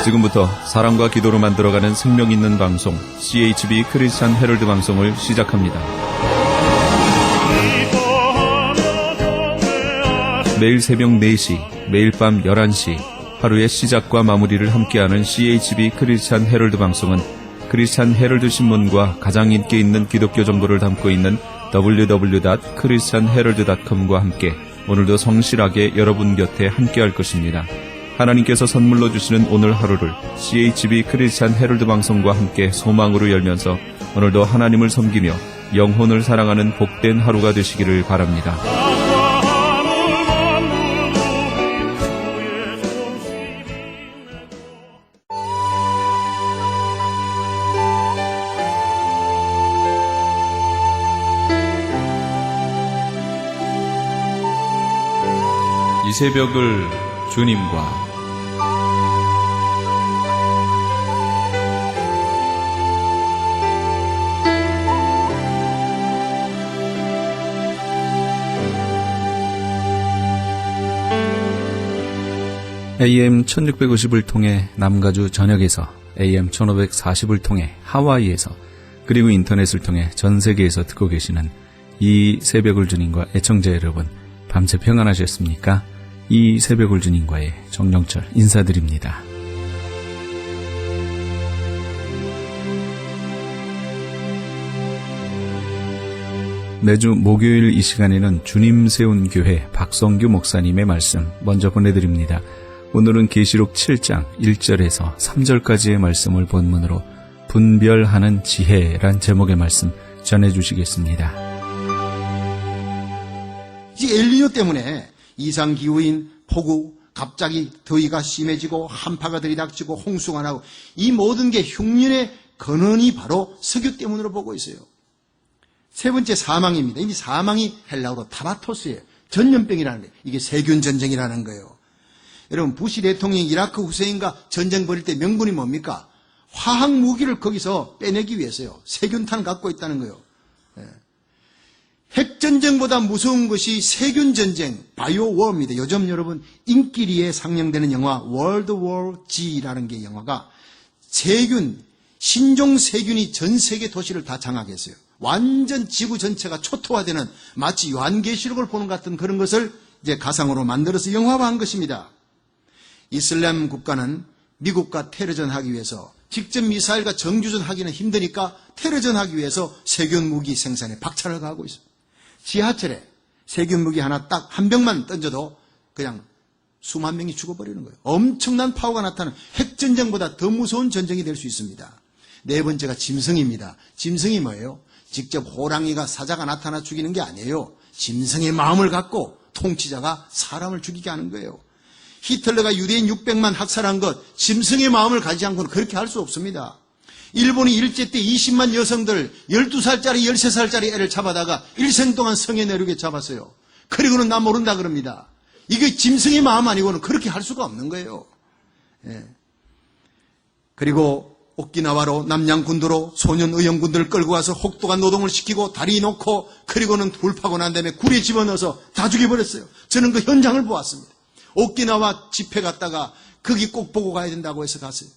지금부터 사랑과 기도로 만들어가는 생명 있는 방송 CHB 크리스찬 헤럴드 방송을 시작합니다. 매일 새벽 4시, 매일 밤 11시 하루의 시작과 마무리를 함께하는 CHB 크리스찬 헤럴드 방송은 크리스찬 헤럴드 신문과 가장 인기 있는 기독교 정보를 담고 있는 www.christianherald.com과 함께 오늘도 성실하게 여러분 곁에 함께할 것입니다. 하나님께서 선물로 주시는 오늘 하루를 CHB 크리스찬 헤럴드 방송과 함께 소망으로 열면서 오늘도 하나님을 섬기며 영혼을 사랑하는 복된 하루가 되시기를 바랍니다. 이 새벽을 주님과 AM 1650을 통해 남가주 전역에서 AM 1540을 통해 하와이에서 그리고 인터넷을 통해 전 세계에서 듣고 계시는 이 새벽을 주님과 애청자 여러분, 밤새 평안하셨습니까? 이 새벽을 주님과의 정영철 인사드립니다. 매주 목요일 이 시간에는 주님 세운 교회 박성규 목사님의 말씀 먼저 보내드립니다. 오늘은 계시록 7장 1절에서 3절까지의 말씀을 본문으로 분별하는 지혜란 제목의 말씀 전해주시겠습니다. 이 엘니뇨 때문에 이상기후인 폭우, 갑자기 더위가 심해지고 한파가 들이닥치고 홍수가 나고 이 모든 게 흉년의 근원이 바로 석유 때문으로 보고 있어요. 세 번째 사망입니다. 이 사망이 헬라어로 타바토스예요. 전염병이라는 거예요. 이게 세균 전쟁이라는 거예요. 여러분, 부시 대통령이 이라크 후세인과 전쟁 벌일 때 명분이 뭡니까? 화학 무기를 거기서 빼내기 위해서요. 세균탄 갖고 있다는 거예요. 핵전쟁보다 무서운 것이 세균전쟁, 바이오워입니다. 요즘 여러분 인기리에 상영되는 영화 월드 워 G라는 게 영화가 세균, 신종 세균이 전 세계 도시를 다 장악했어요. 완전 지구 전체가 초토화되는 마치 요한계시록을 보는 것 같은 그런 것을 이제 가상으로 만들어서 영화화한 것입니다. 이슬람 국가는 미국과 테러전 하기 위해서 직접 미사일과 정규전 하기는 힘드니까 테러전 하기 위해서 세균 무기 생산에 박차를 가하고 있습니다. 지하철에 세균 무기 하나 딱 한 병만 던져도 그냥 수만 명이 죽어버리는 거예요. 엄청난 파워가 나타나는 핵전쟁보다 더 무서운 전쟁이 될 수 있습니다. 네 번째가 짐승입니다. 짐승이 뭐예요? 직접 호랑이가 사자가 나타나 죽이는 게 아니에요. 짐승의 마음을 갖고 통치자가 사람을 죽이게 하는 거예요. 히틀러가 유대인 600만 학살한 것, 짐승의 마음을 가지지 않고는 그렇게 할 수 없습니다. 일본이 일제 때 20만 여성들 12살짜리 13살짜리 애를 잡아다가 일생 동안 성에 내르게 잡았어요. 그리고는 나 모른다 그럽니다. 이게 짐승의 마음 아니고는 그렇게 할 수가 없는 거예요. 예. 그리고 오키나와로 남양군도로 소년 의형군들을 끌고 가서 혹독한 노동을 시키고 다리 놓고 그리고는 불 파고 난 다음에 굴에 집어넣어서 다 죽여버렸어요. 저는 그 현장을 보았습니다. 오키나와 집회 갔다가 거기 꼭 보고 가야 된다고 해서 갔어요.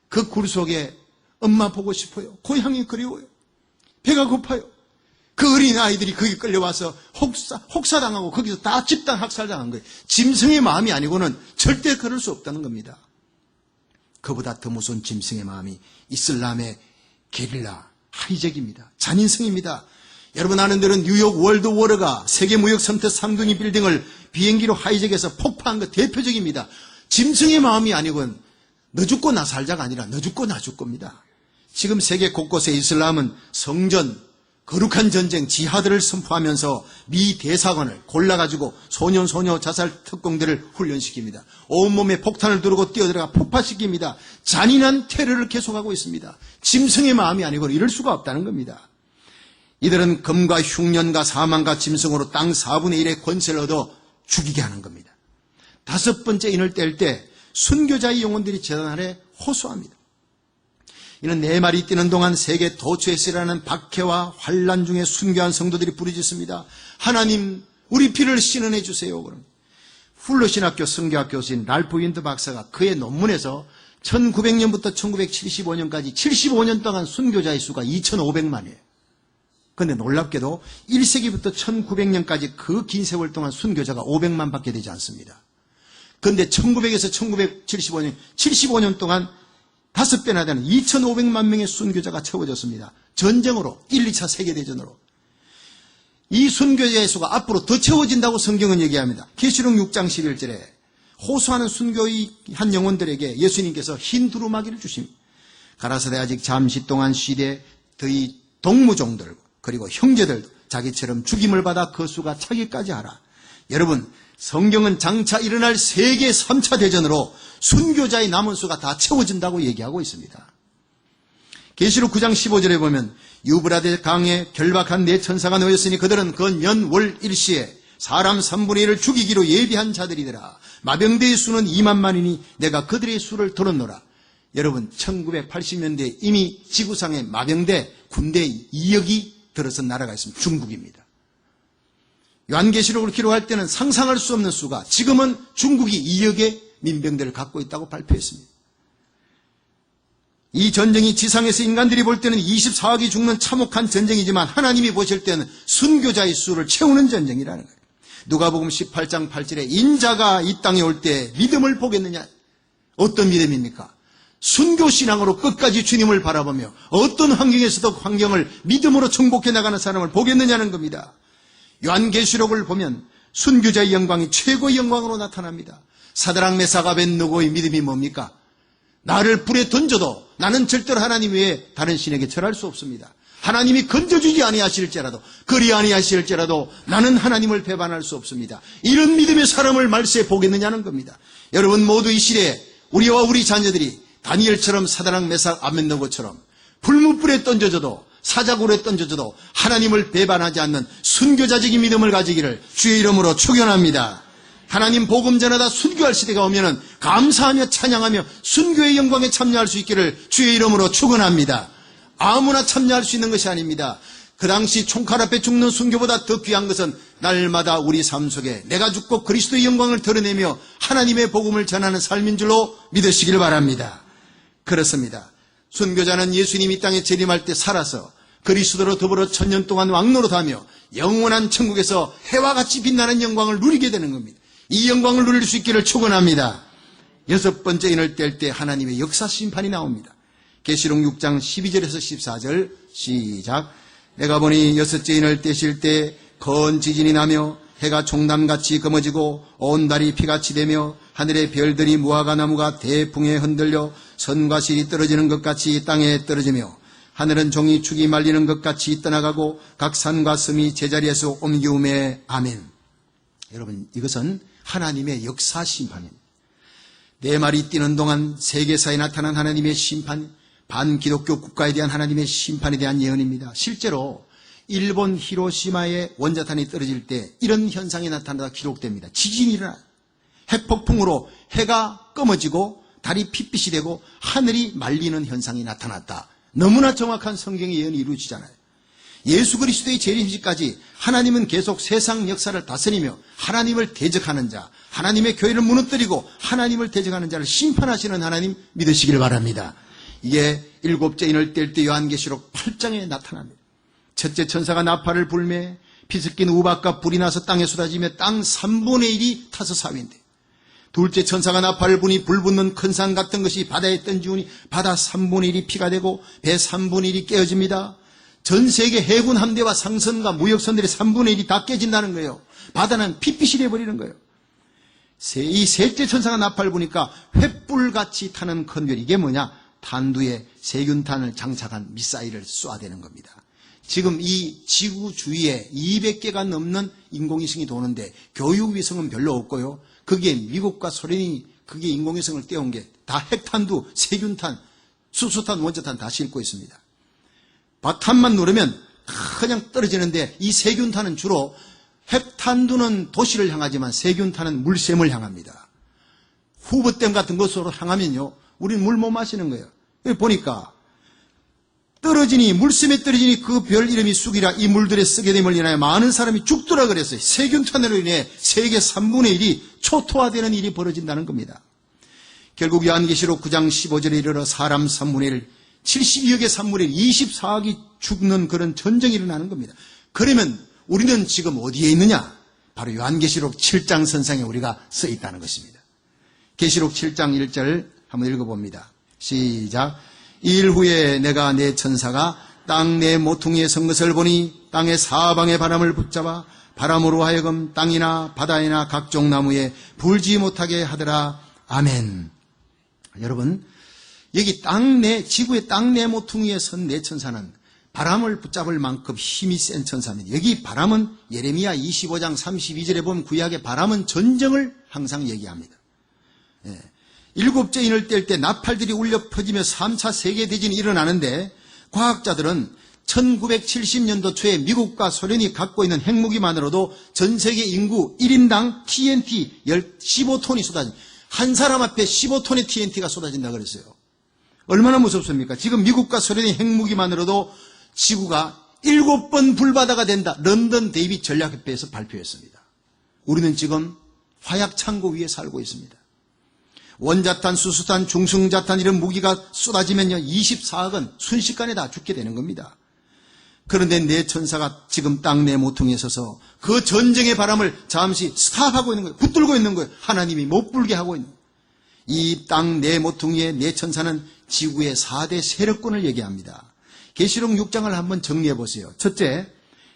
그 굴 속에 엄마 보고 싶어요. 고향이 그리워요. 배가 고파요. 그 어린 아이들이 거기 끌려와서 혹사당하고 거기서 다 집단 학살당한 거예요. 짐승의 마음이 아니고는 절대 그럴 수 없다는 겁니다. 그보다 더 무서운 짐승의 마음이 이슬람의 게릴라 하이잭입니다. 잔인성입니다. 여러분 아는 대로 뉴욕 월드워러가 세계무역선태 3등위 빌딩을 비행기로 하이잭해서 폭파한 것 대표적입니다. 짐승의 마음이 아니고는 너 죽고 나 살자가 아니라 너 죽고 나 죽고입니다. 지금 세계 곳곳에 이슬람은 성전, 거룩한 전쟁, 지하드를 선포하면서 미 대사관을 골라가지고 소년 자살 특공대를 훈련시킵니다. 온몸에 폭탄을 두르고 뛰어들어가 폭파시킵니다. 잔인한 테러를 계속하고 있습니다. 짐승의 마음이 아니고 이럴 수가 없다는 겁니다. 이들은 금과 흉년과 사망과 짐승으로 땅 4분의 1의 권세를 얻어 죽이게 하는 겁니다. 다섯 번째 인을 뗄 때 순교자의 영혼들이 제단 아래 호소합니다. 이는 네 마리 뛰는 동안 세계 도처에서라는 박해와 환란 중에 순교한 성도들이 부르짖습니다. 하나님, 우리 피를 신원해 주세요. 그럼 훌러신학교 성교학 교수인 랄프 윈드 박사가 그의 논문에서 1900년부터 1975년까지 75년 동안 순교자의 수가 2,500만이에요. 그런데 놀랍게도 1세기부터 1900년까지 그 긴 세월 동안 순교자가 500만 밖에 되지 않습니다. 그런데 1900에서 1975년, 75년 동안 5배나 되는 2,500만 명의 순교자가 채워졌습니다. 전쟁으로, 1, 2차 세계대전으로. 이 순교자의 수가 앞으로 더 채워진다고 성경은 얘기합니다. 계시록 6장 11절에 호소하는 순교한 영혼들에게 예수님께서 흰 두루마기를 주십니다. 가라사대 아직 잠시 동안 쉬되 너희 동무종들 그리고 형제들도 자기처럼 죽임을 받아 그 수가 차기까지 하라. 여러분, 성경은 장차 일어날 세계 3차 대전으로 순교자의 남은 수가 다 채워진다고 얘기하고 있습니다. 계시록 9장 15절에 보면 유브라데 강에 결박한 네 천사가 놓였으니 그들은 그 연 월 일시에 사람 3분의 1을 죽이기로 예비한 자들이더라. 마병대의 수는 2만만이니 내가 그들의 수를 들었노라. 여러분, 1980년대에 이미 지구상에 마병대 군대 2억이 들어선 나라가 있습니다. 중국입니다. 요한계시록을 기록할 때는 상상할 수 없는 수가, 지금은 중국이 2억의 민병대를 갖고 있다고 발표했습니다. 이 전쟁이 지상에서 인간들이 볼 때는 24억이 죽는 참혹한 전쟁이지만 하나님이 보실 때는 순교자의 수를 채우는 전쟁이라는 거예요. 누가복음 18장 8절에 인자가 이 땅에 올 때 믿음을 보겠느냐? 어떤 믿음입니까? 순교신앙으로 끝까지 주님을 바라보며 어떤 환경에서도 환경을 믿음으로 정복해 나가는 사람을 보겠느냐는 겁니다. 요한계시록을 보면 순교자의 영광이 최고의 영광으로 나타납니다. 사드락 메삭 아벳느고의 믿음이 뭡니까? 나를 불에 던져도 나는 절대로 하나님 외에 다른 신에게 절할 수 없습니다. 하나님이 건져주지 아니하실지라도 그리 아니하실지라도 나는 하나님을 배반할 수 없습니다. 이런 믿음의 사람을 말세에 보겠느냐는 겁니다. 여러분 모두 이 시대에 우리와 우리 자녀들이 다니엘처럼 사드락 메삭 아벳느고처럼 불문불에 던져져도 사자굴에 던져져도 하나님을 배반하지 않는 순교자적인 믿음을 가지기를 주의 이름으로 축원합니다. 하나님 복음 전하다 순교할 시대가 오면은 감사하며 찬양하며 순교의 영광에 참여할 수 있기를 주의 이름으로 축원합니다. 아무나 참여할 수 있는 것이 아닙니다. 그 당시 총칼 앞에 죽는 순교보다 더 귀한 것은 날마다 우리 삶 속에 내가 죽고 그리스도의 영광을 드러내며 하나님의 복음을 전하는 삶인 줄로 믿으시길 바랍니다. 그렇습니다. 순교자는 예수님이 이 땅에 재림할 때 살아서 그리스도로 더불어 1000년 동안 왕노릇하며 영원한 천국에서 해와 같이 빛나는 영광을 누리게 되는 겁니다. 이 영광을 누릴 수 있기를 축원합니다. 6번째 인을 뗄 때 하나님의 역사 심판이 나옵니다. 계시록 6장 12절에서 14절 시작. 내가 보니 6째 인을 떼실 때 큰 지진이 나며 해가 종담같이 검어지고 온 달이 피같이 되며 하늘의 별들이 무화과 나무가 대풍에 흔들려 선과 실이 떨어지는 것 같이 땅에 떨어지며 하늘은 종이 축이 말리는 것 같이 떠나가고 각 산과 섬이 제자리에서 옮기우매. 아멘. 여러분, 이것은 하나님의 역사 심판입니다. 네 마리 뛰는 동안 세계사에 나타난 하나님의 심판, 반기독교 국가에 대한 하나님의 심판에 대한 예언입니다. 실제로 일본 히로시마에 원자탄이 떨어질 때 이런 현상이 나타나다 기록됩니다. 지진이 일어나 핵폭풍으로 해가 검어지고 달이 핏빛이 되고 하늘이 말리는 현상이 나타났다. 너무나 정확한 성경의 예언이 이루어지잖아요. 예수 그리스도의 재림시까지 하나님은 계속 세상 역사를 다스리며 하나님을 대적하는 자, 하나님의 교회를 무너뜨리고 하나님을 대적하는 자를 심판하시는 하나님 믿으시길 바랍니다. 이게 7째 인을 뗄 때 요한계시록 8장에 나타납니다. 첫째 천사가 나팔을 불매 피 섞인 우박과 불이 나서 땅에 쏟아지며 땅 3분의 1이 타서 사위인데, 둘째 천사가 나팔을 부니 불 붙는 큰 산 같은 것이 바다에 던지우니 바다 3분의 1이 피가 되고 배 3분의 1이 깨어집니다. 전 세계 해군 함대와 상선과 무역선들의 3분의 1이 다 깨진다는 거예요. 바다는 핏빛이 되어버리는 거예요. 이 셋째 천사가 나팔을 부니까 횃불같이 타는 큰 별, 이게 뭐냐? 탄두에 세균탄을 장착한 미사일을 쏘아대는 겁니다. 지금 이 지구 주위에 200개가 넘는 인공위성이 도는데 교육위성은 별로 없고요. 그게 미국과 소련이 그게 인공위성을 떼온 게 다 핵탄두, 세균탄, 수소탄, 원자탄 다 싣고 있습니다. 바탄만 누르면 그냥 떨어지는데 이 세균탄은 주로 핵탄두는 도시를 향하지만 세균탄은 물샘을 향합니다. 후보댐 같은 곳으로 향하면요, 우리는 물 못 마시는 거예요. 여기 보니까 떨어지니, 물샘에 떨어지니 그 별 이름이 쑥이라 이 물들에 쓰게 됨을 인하여 많은 사람이 죽더라 그랬어요. 세균탄으로 인해 세계 3분의 1이 초토화되는 일이 벌어진다는 겁니다. 결국 요한계시록 9장 15절에 이르러 사람 3분의 1, 72억의 3분의 1, 24억이 죽는 그런 전쟁이 일어나는 겁니다. 그러면 우리는 지금 어디에 있느냐? 바로 요한계시록 7장 선상에 우리가 써 있다는 것입니다. 계시록 7장 1절 한번 읽어봅니다. 시작. 이 일 후에 내가 내 천사가 땅 내 모퉁이에 선 것을 보니 땅의 사방의 바람을 붙잡아 바람으로 하여금 땅이나 바다이나 각종 나무에 불지 못하게 하더라. 아멘. 여러분, 여기 지구의 땅 내 모퉁이에 선 내 천사는 바람을 붙잡을 만큼 힘이 센 천사입니다. 여기 바람은 예레미야 25장 32절에 보면 구약의 바람은 전쟁을 항상 얘기합니다. 일곱째 인을 뗄 때 나팔들이 울려 퍼지며 3차 세계대전이 일어나는데 과학자들은 1970년도 초에 미국과 소련이 갖고 있는 핵무기만으로도 전 세계 인구 1인당 TNT 15톤이 쏟아진, 한 사람 앞에 15톤의 TNT가 쏟아진다고 그랬어요. 얼마나 무섭습니까? 지금 미국과 소련의 핵무기만으로도 지구가 7번 불바다가 된다. 런던 데이빗 전략협회에서 발표했습니다. 우리는 지금 화약창고 위에 살고 있습니다. 원자탄, 수소탄, 중성자탄 이런 무기가 쏟아지면요 24억은 순식간에 다 죽게 되는 겁니다. 그런데 내 천사가 지금 땅 내 모퉁이에 서서 그 전쟁의 바람을 잠시 스탑하고 있는 거예요. 붙들고 있는 거예요. 하나님이 못 불게 하고 있는 거예요. 이 땅 내 모퉁이의 내 천사는 지구의 4대 세력권을 얘기합니다. 계시록 6장을 한번 정리해 보세요. 첫째,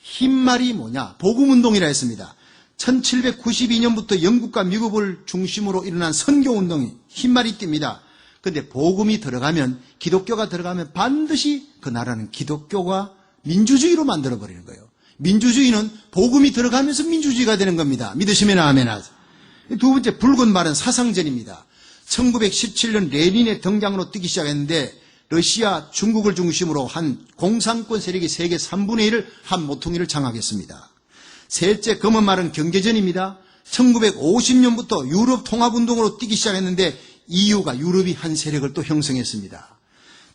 흰말이 뭐냐? 복음운동이라 했습니다. 1792년부터 영국과 미국을 중심으로 일어난 선교운동이 흰말이 띱니다. 그런데 복음이 들어가면, 기독교가 들어가면 반드시 그 나라는 기독교가 민주주의로 만들어버리는 거예요. 민주주의는 복음이 들어가면서 민주주의가 되는 겁니다. 믿으시면 아멘 하세요. 두 번째, 붉은 말은 사상전입니다. 1917년 레닌의 등장으로 뜨기 시작했는데 러시아, 중국을 중심으로 한 공산권 세력이 세계 3분의 1을 한 모퉁이를 장악했습니다. 셋째, 검은 말은 경제전입니다. 1950년부터 유럽 통합운동으로 뛰기 시작했는데 EU가 유럽이 한 세력을 또 형성했습니다.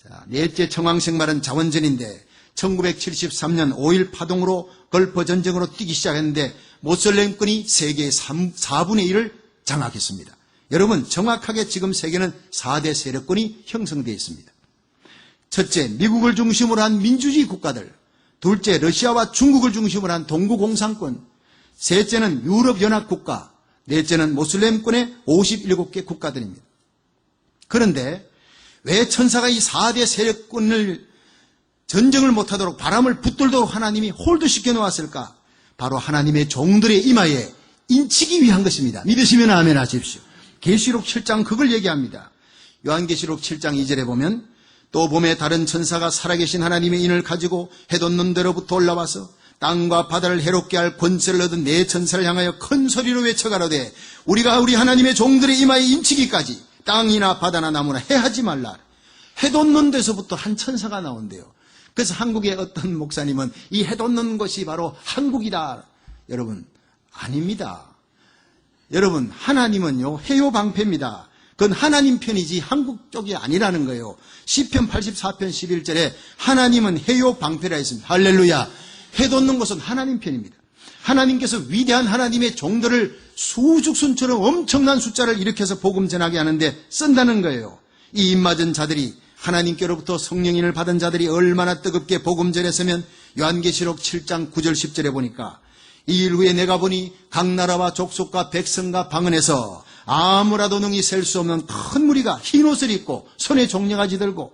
자, 넷째, 청황색 말은 자원전인데 1973년 5.1 파동으로 걸프 전쟁으로 뛰기 시작했는데 모슬렘권이 세계의 4분의 1을 장악했습니다. 여러분, 정확하게 지금 세계는 4대 세력권이 형성되어 있습니다. 첫째, 미국을 중심으로 한 민주주의 국가들. 둘째, 러시아와 중국을 중심으로 한 동구공산권. 셋째는 유럽연합국가. 넷째는 모슬렘권의 57개 국가들입니다. 그런데 왜 천사가 이 4대 세력권을 전쟁을 못하도록 바람을 붙들도록 하나님이 홀드시켜 놓았을까? 바로 하나님의 종들의 임하에 인치기 위한 것입니다. 믿으시면 아멘 하십시오. 계시록 7장 그걸 얘기합니다. 요한계시록 7장 2절에 보면 또 봄에 다른 천사가 살아계신 하나님의 인을 가지고 해돋는 데로부터 올라와서 땅과 바다를 해롭게 할 권세를 얻은 네 천사를 향하여 큰 소리로 외쳐가로되 우리가 우리 하나님의 종들의 임하에 인치기까지 땅이나 바다나 나무나 해하지 말라. 해돋는 데서부터 한 천사가 나온대요. 그래서 한국의 어떤 목사님은 이 해돋는 것이 바로 한국이다. 여러분, 아닙니다. 여러분, 하나님은요 해요방패입니다. 그건 하나님 편이지 한국 쪽이 아니라는 거예요. 시편 84편 11절에 하나님은 해요방패라 했습니다. 할렐루야. 해돋는 것은 하나님 편입니다. 하나님께서 위대한 하나님의 종들을 수죽순처럼 엄청난 숫자를 일으켜서 복음 전하게 하는데 쓴다는 거예요. 이 입맞은 자들이 하나님께로부터 성령인을 받은 자들이 얼마나 뜨겁게 복음 전했으면 요한계시록 7장 9절 10절에 보니까 이 일 후에 내가 보니 각 나라와 족속과 백성과 방언에서 아무라도 능히 셀 수 없는 큰 무리가 흰 옷을 입고 손에 종려가지 들고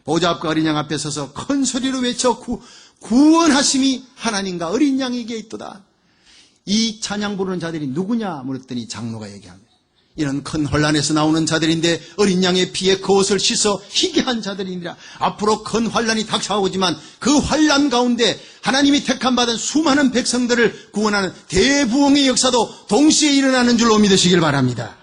보좌 앞과 어린 양 앞에 서서 큰 소리로 외쳐 구원하심이 하나님과 어린 양에게 있도다. 이 찬양 부르는 자들이 누구냐 물었더니 장로가 얘기합니다. 이는 큰 혼란에서 나오는 자들인데 어린 양의 피에 그 옷을 씻어 희게 한 자들이니라. 앞으로 큰 환란이 닥쳐오지만 그 환란 가운데 하나님이 택함받은 수많은 백성들을 구원하는 대부흥의 역사도 동시에 일어나는 줄로 믿으시길 바랍니다.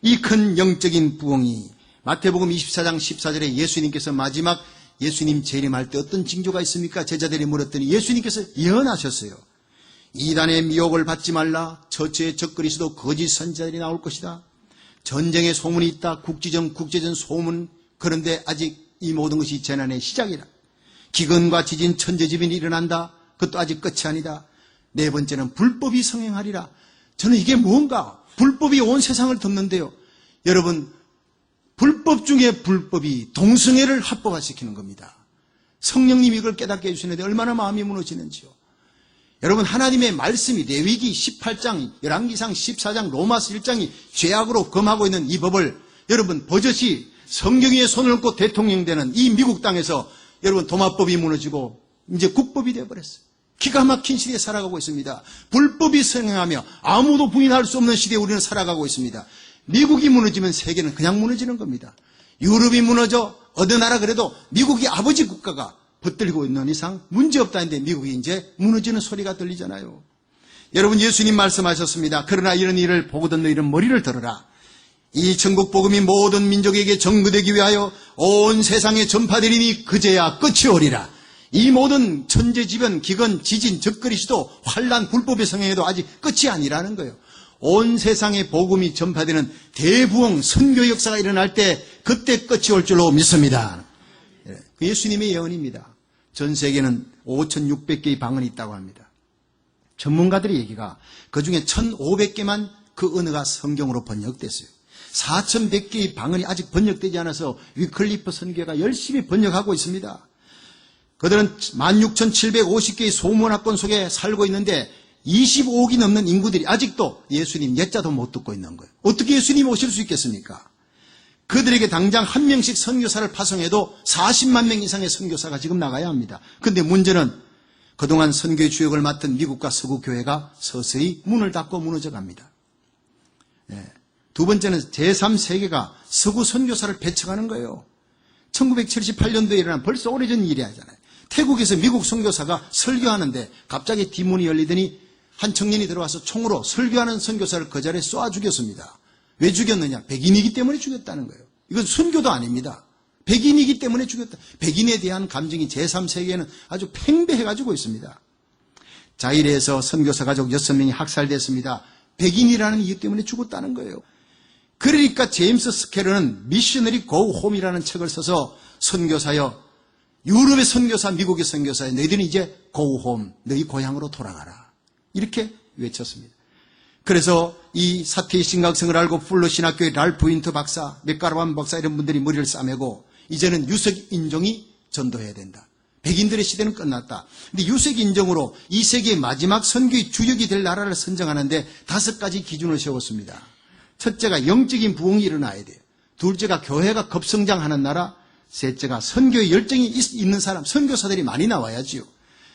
이 큰 영적인 부흥이 마태복음 24장 14절에 예수님께서 마지막 예수님 재림할 때 어떤 징조가 있습니까? 제자들이 물었더니 예수님께서 예언하셨어요. 이단의 미혹을 받지 말라. 처처에 적그리스도 거짓 선지자들이 나올 것이다. 전쟁의 소문이 있다. 국제전 소문. 그런데 아직 이 모든 것이 재난의 시작이라. 기근과 지진, 천재지변이 일어난다. 그것도 아직 끝이 아니다. 네 번째는 불법이 성행하리라. 저는 이게 뭔가 불법이 온 세상을 덮는데요. 여러분, 불법 중에 불법이 동성애를 합법화시키는 겁니다. 성령님이 이걸 깨닫게 해주시는데 얼마나 마음이 무너지는지요. 여러분, 하나님의 말씀이 레위기 18장, 열왕기상 14장, 로마서 1장이 죄악으로 금하고 있는 이 법을 여러분 버젓이 성경 위에 손을 얹고 대통령 되는 이 미국 땅에서 여러분 도마법이 무너지고 이제 국법이 되어버렸어요. 기가 막힌 시대에 살아가고 있습니다. 불법이 성행하며 아무도 부인할 수 없는 시대에 우리는 살아가고 있습니다. 미국이 무너지면 세계는 그냥 무너지는 겁니다. 유럽이 무너져 어느 나라 그래도 미국이 아버지 국가가 붙들고 있는 이상 문제없다는데 미국이 이제 무너지는 소리가 들리잖아요. 여러분, 예수님 말씀하셨습니다. 그러나 이런 일을 보고 듣는 너희는 머리를 들어라. 이 천국 복음이 모든 민족에게 전거되기 위하여 온 세상에 전파되리니 그제야 끝이 오리라. 이 모든 천재지변, 기근, 지진, 적그리스도, 환란, 불법의 성행에도 아직 끝이 아니라는 거예요. 온 세상에 복음이 전파되는 대부흥 선교 역사가 일어날 때 그때 끝이 올 줄로 믿습니다. 예수님의 예언입니다. 전 세계는 5,600개의 방언이 있다고 합니다. 전문가들의 얘기가 그중에 1,500개만 그 언어가 성경으로 번역됐어요. 4,100개의 방언이 아직 번역되지 않아서 위클리프 선교가 열심히 번역하고 있습니다. 그들은 16,750개의 소문화권 속에 살고 있는데 25억이 넘는 인구들이 아직도 예수님 예자도 못 듣고 있는 거예요. 어떻게 예수님 오실 수 있겠습니까? 그들에게 당장 한 명씩 선교사를 파송해도 40만 명 이상의 선교사가 지금 나가야 합니다. 그런데 문제는 그동안 선교의 주역을 맡은 미국과 서구 교회가 서서히 문을 닫고 무너져 갑니다. 두 번째는 제3세계가 서구 선교사를 배척하는 거예요. 1978년도에 일어난 벌써 오래전 일이잖아요. 태국에서 미국 선교사가 설교하는데 갑자기 뒷문이 열리더니 한 청년이 들어와서 총으로 설교하는 선교사를 그 자리에 쏴 죽였습니다. 왜 죽였느냐? 백인이기 때문에 죽였다는 거예요. 이건 순교도 아닙니다. 백인이기 때문에 죽였다. 백인에 대한 감정이 제3세계에는 아주 팽배해가지고 있습니다. 자일에서 선교사 가족 6명이 학살됐습니다. 백인이라는 이유 때문에 죽었다는 거예요. 그러니까 제임스 스케르는 미셔너리 고 홈이라는 책을 써서 선교사여, 유럽의 선교사, 미국의 선교사여, 너희들은 이제 고 홈, 너희 고향으로 돌아가라. 이렇게 외쳤습니다. 그래서 이 사태의 심각성을 알고 풀로 신학교의 랄프 윈터 박사, 맥가르반 박사 이런 분들이 머리를 싸매고 이제는 유색 인종이 전도해야 된다. 백인들의 시대는 끝났다. 근데 유색 인종으로 이 세계의 마지막 선교의 주역이 될 나라를 선정하는데 5가지 기준을 세웠습니다. 첫째가 영적인 부흥이 일어나야 돼요. 둘째가 교회가 급성장하는 나라. 셋째가 선교의 열정이 있는 사람, 선교사들이 많이 나와야지요.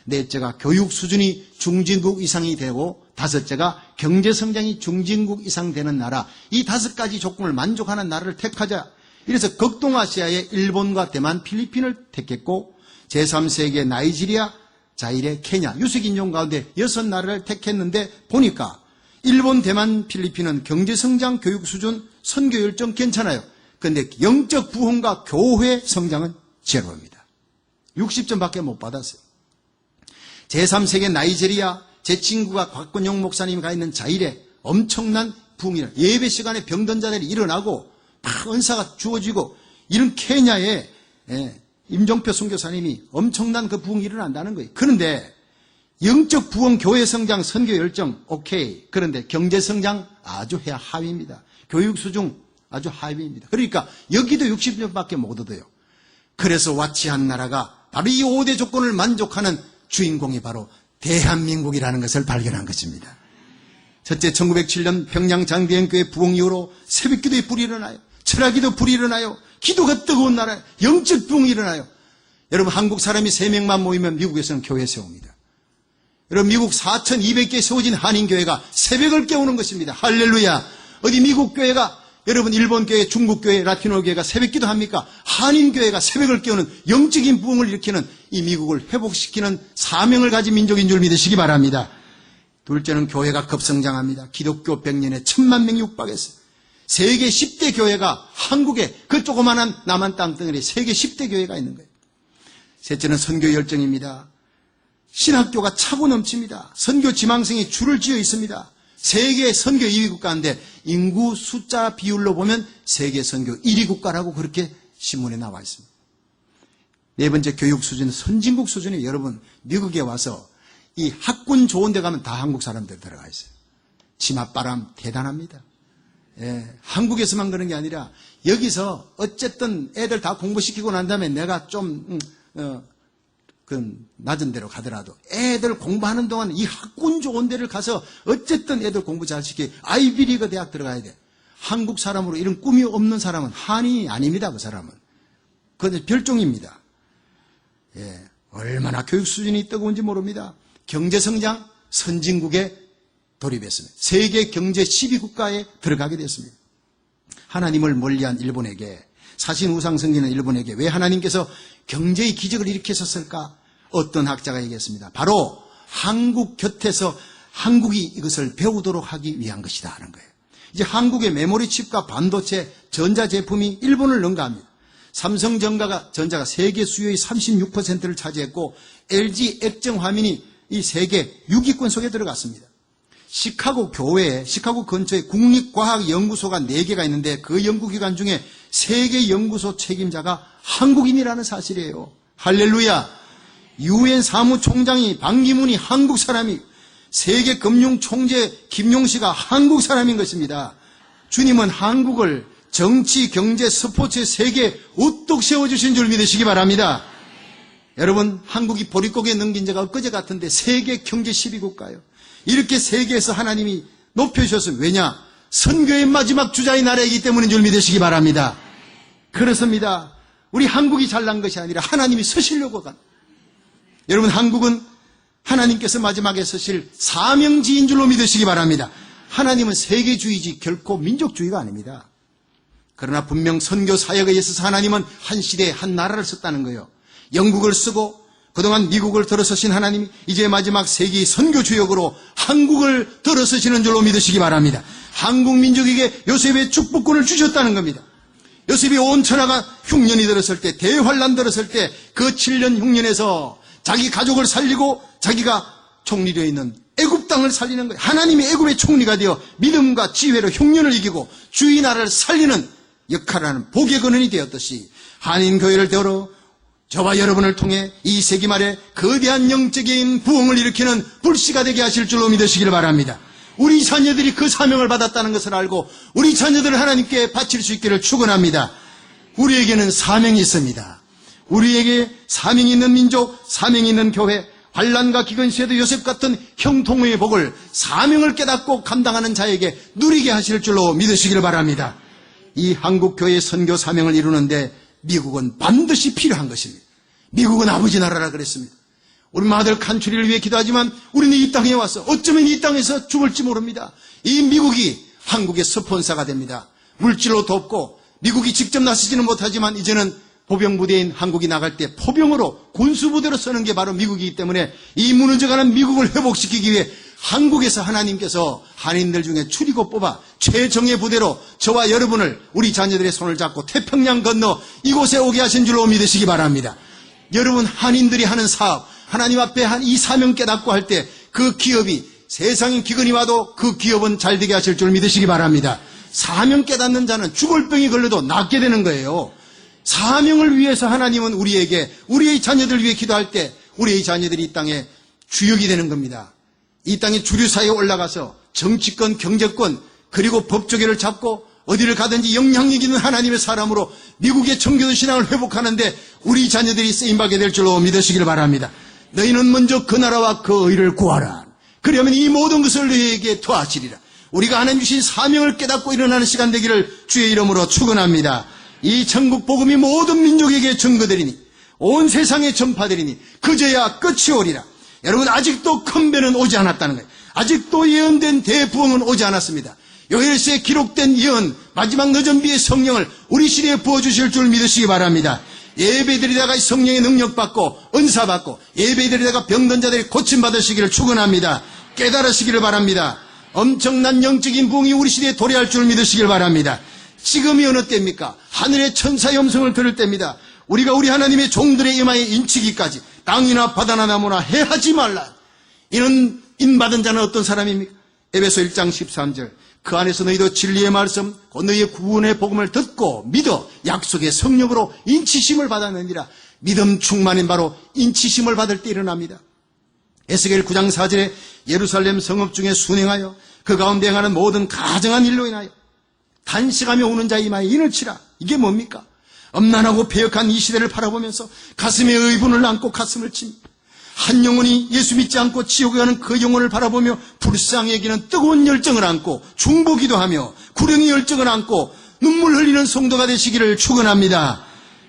넷째가 교육 수준이 중진국 이상이 되고, 다섯째가 경제성장이 중진국 이상 되는 나라. 이 5가지 조건을 만족하는 나라를 택하자. 이래서 극동아시아의 일본과 대만, 필리핀을 택했고, 제3세계 나이지리아, 자일의 케냐, 유색인종 가운데 6나라를 택했는데 보니까 일본, 대만, 필리핀은 경제성장, 교육 수준, 선교 열정 괜찮아요. 그런데 영적 부흥과 교회 성장은 제로입니다. 60점밖에 못 받았어요. 제3세계 나이지리아, 제 친구가 곽건영 목사님이 가 있는 자일에 엄청난 부흥이 예배 시간에 병든 자들이 일어나고 막 은사가 주어지고, 이런 케냐에 임종표 선교사님이 엄청난 그 부흥이 일어난다는 거예요. 그런데 영적 부흥, 교회 성장, 선교 열정 오케이. 그런데 경제 성장 아주 하위입니다. 교육 수준 아주 하위입니다. 그러니까 여기도 60점밖에 못 얻어요. 그래서 와치한 나라가 바로 이 5대 조건을 만족하는 주인공이 바로 대한민국이라는 것을 발견한 것입니다. 첫째, 1907년 평양 장대행교회 부흥 이후로 새벽기도에 불이 일어나요. 철학기도 불이 일어나요. 기도가 뜨거운 나라에 영적 부흥이 일어나요. 여러분, 한국 사람이 3명만 모이면 미국에서는 교회 세웁니다. 여러분, 미국 4,200개 세워진 한인교회가 새벽을 깨우는 것입니다. 할렐루야. 어디 미국 교회가, 여러분 일본 교회, 중국 교회, 라티노 교회가 새벽기도 합니까? 한인교회가 새벽을 깨우는 영적인 부흥을 일으키는 이 미국을 회복시키는 사명을 가진 민족인 줄 믿으시기 바랍니다. 둘째는 교회가 급성장합니다. 기독교 100년에 1,000만 명이 육박했어요. 세계 10대 교회가 한국에 그 조그마한 남한 땅덩어리 세계 10대 교회가 있는 거예요. 셋째는 선교 열정입니다. 신학교가 차고 넘칩니다. 선교 지망생이 줄을 지어 있습니다. 세계 선교 2위 국가인데 인구 숫자 비율로 보면 세계 선교 1위 국가라고 그렇게 신문에 나와 있습니다. 네 번째, 교육 수준은 선진국 수준이에요. 여러분, 미국에 와서 이 학군 좋은 데 가면 다 한국 사람들 들어가 있어요. 치맛바람 대단합니다. 한국에서만 그런 게 아니라 여기서 어쨌든 애들 다 공부시키고 난 다음에 내가 좀 낮은 데로 가더라도 애들 공부하는 동안 이 학군 좋은 데를 가서 어쨌든 애들 공부 잘 시키고 아이비리그 대학 들어가야 돼. 한국 사람으로 이런 꿈이 없는 사람은 한인이 아닙니다. 그 사람은. 그건 별종입니다. 얼마나 교육 수준이 뜨거운지 모릅니다. 경제성장 선진국에 돌입했습니다. 세계 경제 10위국가에 들어가게 됐습니다. 하나님을 멀리한 일본에게, 사신 우상 섬기는 일본에게 왜 하나님께서 경제의 기적을 일으키셨을까? 어떤 학자가 얘기했습니다. 바로 한국 곁에서 한국이 이것을 배우도록 하기 위한 것이다 하는 거예요. 이제 한국의 메모리 칩과 반도체, 전자제품이 일본을 능가합니다. 삼성전자가 세계 수요의 36%를 차지했고 LG 액정화면이 이 세계 6위권 속에 들어갔습니다. 시카고 교외에, 시카고 근처에 국립과학연구소가 4개가 있는데 그 연구기관 중에 세계 연구소 책임자가 한국인이라는 사실이에요. 할렐루야. UN 사무총장이 반기문이 한국 사람이, 세계 금융총재 김용시가 한국 사람인 것입니다. 주님은 한국을 정치, 경제, 스포츠 세계에 우뚝 세워주신 줄 믿으시기 바랍니다. 여러분, 한국이 보릿고개에 넘긴 지가 엊그제 같은데 세계 경제 10위국가예요. 이렇게 세계에서 하나님이 높여주셨으면, 왜냐? 선교의 마지막 주자의 나라이기 때문인 줄 믿으시기 바랍니다. 그렇습니다. 우리 한국이 잘난 것이 아니라 하나님이 서시려고 간. 여러분, 한국은 하나님께서 마지막에 서실 사명지인 줄로 믿으시기 바랍니다. 하나님은 세계주의지 결코 민족주의가 아닙니다. 그러나 분명 선교 사역에 있어서 하나님은 한 시대에 한 나라를 썼다는 거예요. 영국을 쓰고 그동안 미국을 들어서신 하나님이 이제 마지막 세계의 선교 주역으로 한국을 들어서시는 줄로 믿으시기 바랍니다. 한국 민족에게 요셉의 축복권을 주셨다는 겁니다. 요셉이 온 천하가 흉년이 들었을 때, 대환란 들었을 때 그 7년 흉년에서 자기 가족을 살리고 자기가 총리되어 있는 애굽 땅을 살리는 거예요. 하나님이 애굽의 총리가 되어 믿음과 지혜로 흉년을 이기고 주의 나라를 살리는 역할을 하는 복의 근원이 되었듯이 한인교회를 대우러 저와 여러분을 통해 이 세기 말에 거대한 영적인 부흥을 일으키는 불씨가 되게 하실 줄로 믿으시길 바랍니다. 우리 자녀들이 그 사명을 받았다는 것을 알고 우리 자녀들을 하나님께 바칠 수 있기를 축원합니다. 우리에게는 사명이 있습니다. 우리에게 사명이 있는 민족, 사명이 있는 교회, 환난과 기근 시에도 요셉 같은 형통의 복을, 사명을 깨닫고 감당하는 자에게 누리게 하실 줄로 믿으시기를 바랍니다. 이 한국교회의 선교 사명을 이루는데 미국은 반드시 필요한 것입니다. 미국은 아버지 나라라 그랬습니다. 우리 아들 칸츄리를 위해 기도하지만 우리는 이 땅에 와서 어쩌면 이 땅에서 죽을지 모릅니다. 이 미국이 한국의 스폰서가 됩니다. 물질로 돕고 미국이 직접 나서지는 못하지만 이제는 보병부대인 한국이 나갈 때 포병으로 군수부대로 쓰는 게 바로 미국이기 때문에 이 무너져가는 미국을 회복시키기 위해 한국에서 하나님께서 한인들 중에 추리고 뽑아 최정예 부대로 저와 여러분을, 우리 자녀들의 손을 잡고 태평양 건너 이곳에 오게 하신 줄로 믿으시기 바랍니다. 여러분, 한인들이 하는 사업, 하나님 앞에 이 사명 깨닫고 할 때 그 기업이, 세상인 기근이 와도 그 기업은 잘 되게 하실 줄 믿으시기 바랍니다. 사명 깨닫는 자는 죽을 병이 걸려도 낫게 되는 거예요. 사명을 위해서 하나님은 우리에게, 우리의 자녀들 위해 기도할 때 우리의 자녀들이 이 땅에 주역이 되는 겁니다. 이 땅의 주류사회에 올라가서 정치권, 경제권, 그리고 법조계를 잡고 어디를 가든지 영향력 있는 하나님의 사람으로 미국의 청교도 신앙을 회복하는데 우리 자녀들이 쓰임받게 될 줄로 믿으시길 바랍니다. 너희는 먼저 그 나라와 그 의를 구하라. 그러면 이 모든 것을 너희에게 더하시리라. 우리가 하나님 주신 사명을 깨닫고 일어나는 시간 되기를 주의 이름으로 축원합니다. 이 천국 복음이 모든 민족에게 전거되리니 온 세상에 전파되리니 그저야 끝이 오리라. 여러분, 아직도 큰 배는 오지 않았다는 거예요. 아직도 예언된 대부흥은 오지 않았습니다. 요엘서에 기록된 예언, 마지막 늦은 비의 성령을 우리 시대에 부어주실 줄 믿으시기 바랍니다. 예배드리다가 성령의 능력받고 은사받고 예배드리다가 병든 자들이 고침받으시기를 축원합니다. 깨달으시기를 바랍니다. 엄청난 영적인 부흥이 우리 시대에 도래할 줄 믿으시길 바랍니다. 지금이 어느 때입니까? 하늘의 천사의 음성을 들을 때입니다. 우리가 우리 하나님의 종들의 이마에 인치기까지 땅이나 바다나 나무나 해하지 말라. 이는 인받은 자는 어떤 사람입니까? 에베소 1장 13절. 그 안에서 너희도 진리의 말씀, 곧 너희의 구원의 복음을 듣고 믿어 약속의 성령으로 인치심을 받았느니라. 믿음 충만인 바로 인치심을 받을 때 일어납니다. 에스겔 9장 4절에 예루살렘 성읍 중에 순행하여 그 가운데 행하는 모든 가정한 일로 인하여 단식하며 우는 자 이마에 인을 치라. 이게 뭡니까? 엄난하고 배역한 이 시대를 바라보면서 가슴에 의분을 안고 가슴을 칩니다. 한 영혼이 예수 믿지 않고 지옥에 가는 그 영혼을 바라보며 불쌍히 여기는 뜨거운 열정을 안고 중보기도 하며 구령의 열정을 안고 눈물 흘리는 성도가 되시기를 축원합니다.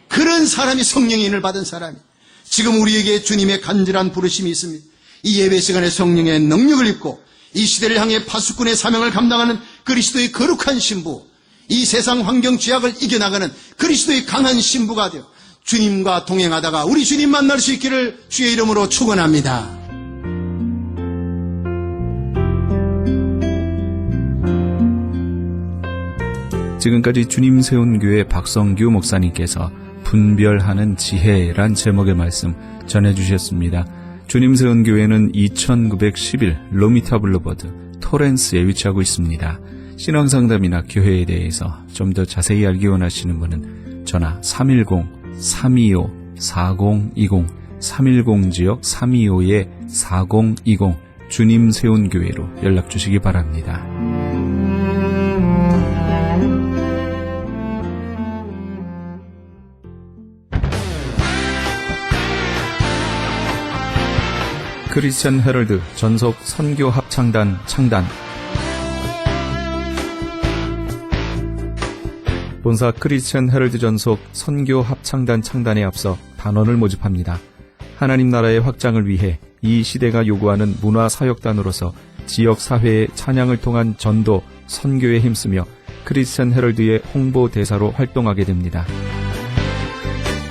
그런 사람이 성령의 인을 받은 사람이 지금 우리에게 주님의 간절한 부르심이 있습니다. 이 예배 시간에 성령의 능력을 입고 이 시대를 향해 파수꾼의 사명을 감당하는 그리스도의 거룩한 신부, 이 세상 환경 죄악을 이겨나가는 그리스도의 강한 신부가 되어 주님과 동행하다가 우리 주님 만날 수 있기를 주의 이름으로 축원합니다. 지금까지 주님 세운 교회 박성규 목사님께서 분별하는 지혜란 제목의 말씀 전해주셨습니다. 주님 세운 교회는 2911 로미타 블루버드 토렌스에 위치하고 있습니다. 신앙상담이나 교회에 대해서 좀 더 자세히 알기 원하시는 분은 전화 310-325-4020 310지역 325-4020 주님 세운 교회로 연락 주시기 바랍니다. 크리스천 헤럴드 전속 선교 합창단 창단. 본사 크리스천 헤럴드 전속 선교 합창단 창단에 앞서 단원을 모집합니다. 하나님 나라의 확장을 위해 이 시대가 요구하는 문화사역단으로서 지역사회의 찬양을 통한 전도, 선교에 힘쓰며 크리스천 헤럴드의 홍보대사로 활동하게 됩니다.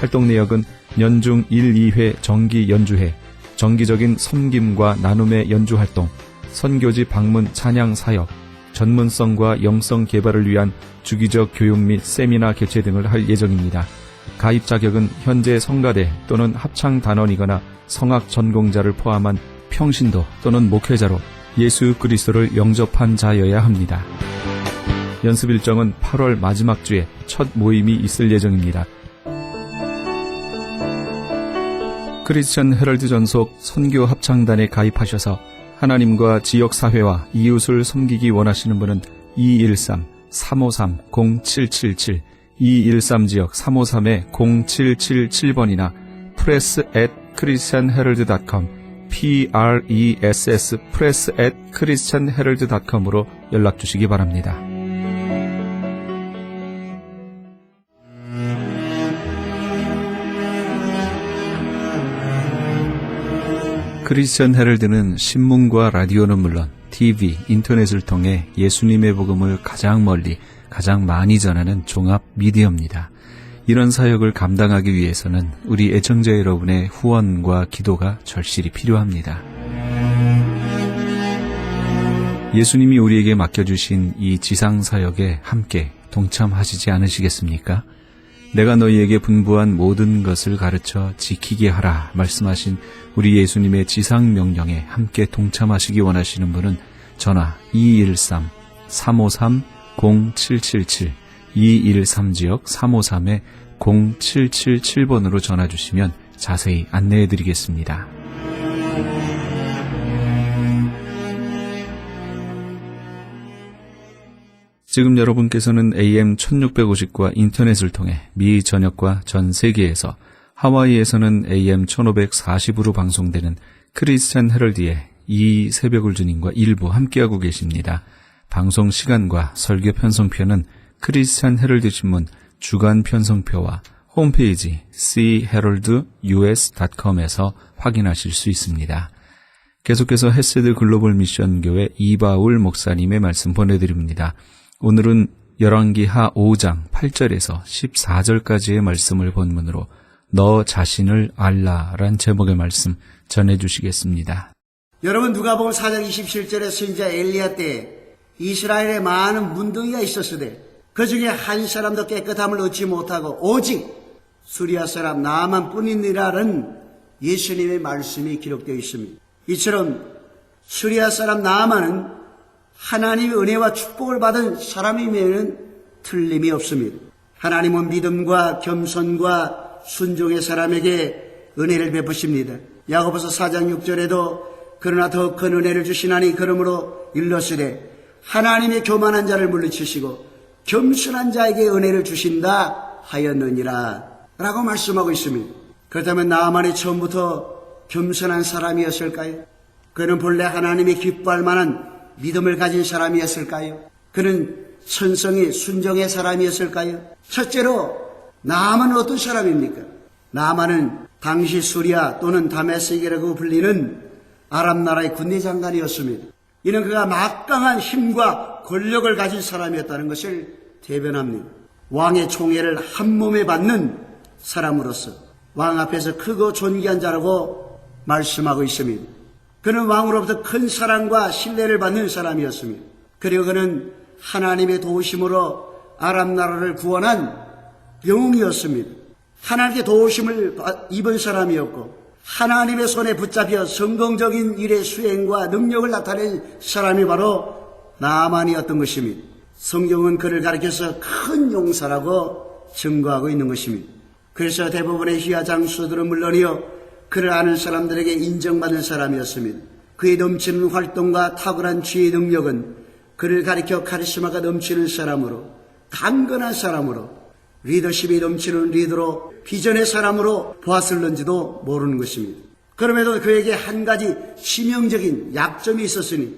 활동 내역은 연중 1, 2회 정기 연주회, 정기적인 섬김과 나눔의 연주활동, 선교지 방문 찬양 사역, 전문성과 영성 개발을 위한 주기적 교육 및 세미나 개최 등을 할 예정입니다. 가입 자격은 현재 성가대 또는 합창단원이거나 성악 전공자를 포함한 평신도 또는 목회자로 예수 그리스도를 영접한 자여야 합니다. 연습 일정은 8월 마지막 주에 첫 모임이 있을 예정입니다. 크리스천 헤럴드 전속 선교 합창단에 가입하셔서 하나님과 지역사회와 이웃을 섬기기 원하시는 분은 213-353-0777 213지역 353-0777번이나 press@christianherald.com press press@christianherald.com으로 연락 주시기 바랍니다. 크리스천 헤럴드는 신문과 라디오는 물론 TV, 인터넷을 통해 예수님의 복음을 가장 멀리, 가장 많이 전하는 종합 미디어입니다. 이런 사역을 감당하기 위해서는 우리 애청자 여러분의 후원과 기도가 절실히 필요합니다. 예수님이 우리에게 맡겨주신 이 지상사역에 함께 동참하시지 않으시겠습니까? 내가 너희에게 분부한 모든 것을 가르쳐 지키게 하라 말씀하신 우리 예수님의 지상명령에 함께 동참하시기 원하시는 분은 전화 213-353-0777 213지역 353-0777번으로 전화 주시면 자세히 안내해 드리겠습니다. 지금 여러분께서는 AM 1650과 인터넷을 통해 미 전역과 전 세계에서 하와이에서는 AM 1540으로 방송되는 크리스천 헤럴드의 이 새벽을 주님과 일부 함께하고 계십니다. 방송 시간과 설교 편성표는 크리스천 헤럴드 신문 주간 편성표와 홈페이지 cheraldus.com에서 확인하실 수 있습니다. 계속해서 헤세드 글로벌 미션 교회 이바울 목사님의 말씀 보내드립니다. 오늘은 열왕기하 5장 8절에서 14절까지의 말씀을 본문으로 너 자신을 알라란 제목의 말씀 전해주시겠습니다. 여러분 누가복음 4장 27절에 선지자 엘리야 때 이스라엘에 많은 문둥이가 있었으되 그 중에 한 사람도 깨끗함을 얻지 못하고 오직 수리아 사람 나만 뿐이니라는 예수님의 말씀이 기록되어 있습니다. 이처럼 수리아 사람 나만은 하나님의 은혜와 축복을 받은 사람이면 틀림이 없습니다. 하나님은 믿음과 겸손과 순종의 사람에게 은혜를 베푸십니다. 야고보서 4장 6절에도 그러나 더 큰 은혜를 주시나니 그러므로 일렀으되 하나님의 교만한 자를 물리치시고 겸손한 자에게 은혜를 주신다 하였느니라 라고 말씀하고 있습니다. 그렇다면 나아만이 처음부터 겸손한 사람이었을까요? 그는 본래 하나님이 기뻐할 만한 믿음을 가진 사람이었을까요? 그는 천성이 순정의 사람이었을까요? 첫째로 나아만은 어떤 사람입니까? 나아만은 당시 수리아 또는 다메섹이라고 불리는 아람 나라의 군대 장관이었습니다. 이는 그가 막강한 힘과 권력을 가진 사람이었다는 것을 대변합니다. 왕의 총애를 한 몸에 받는 사람으로서 왕 앞에서 크고 존귀한 자라고 말씀하고 있습니다. 그는 왕으로부터 큰 사랑과 신뢰를 받는 사람이었습니다. 그리고 그는 하나님의 도우심으로 아람 나라를 구원한 영웅이었습니다. 하나님께 도우심을 입은 사람이었고 하나님의 손에 붙잡혀 성공적인 일의 수행과 능력을 나타낸 사람이 바로 나아만이었던 것입니다. 성경은 그를 가리켜서 큰 용사라고 증거하고 있는 것입니다. 그래서 대부분의 휘하 장수들은 물론이요 그를 아는 사람들에게 인정받는 사람이었습니다. 그의 넘치는 활동과 탁월한 지혜 능력은 그를 가리켜 카리스마가 넘치는 사람으로, 강건한 사람으로, 리더십이 넘치는 리더로, 비전의 사람으로 보았을는지도 모르는 것입니다. 그럼에도 그에게 한 가지 치명적인 약점이 있었으니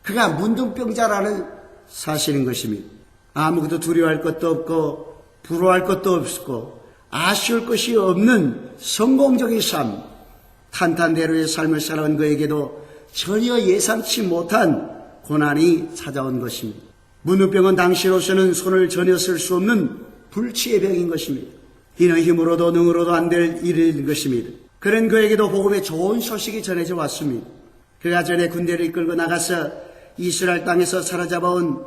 그가 문둥병자라는 사실인 것입니다. 아무것도 두려워할 것도 없고 부러워할 것도 없고 아쉬울 것이 없는 성공적인 삶, 탄탄대로의 삶을 살아온 그에게도 전혀 예상치 못한 고난이 찾아온 것입니다. 문둥병은 당시로서는 손을 전혀 쓸 수 없는 불치의 병인 것입니다. 이는 힘으로도 능으로도 안 될 일인 것입니다. 그런 그에게도 복음의 좋은 소식이 전해져 왔습니다. 그가 전에 군대를 이끌고 나가서 이스라엘 땅에서 사로잡아온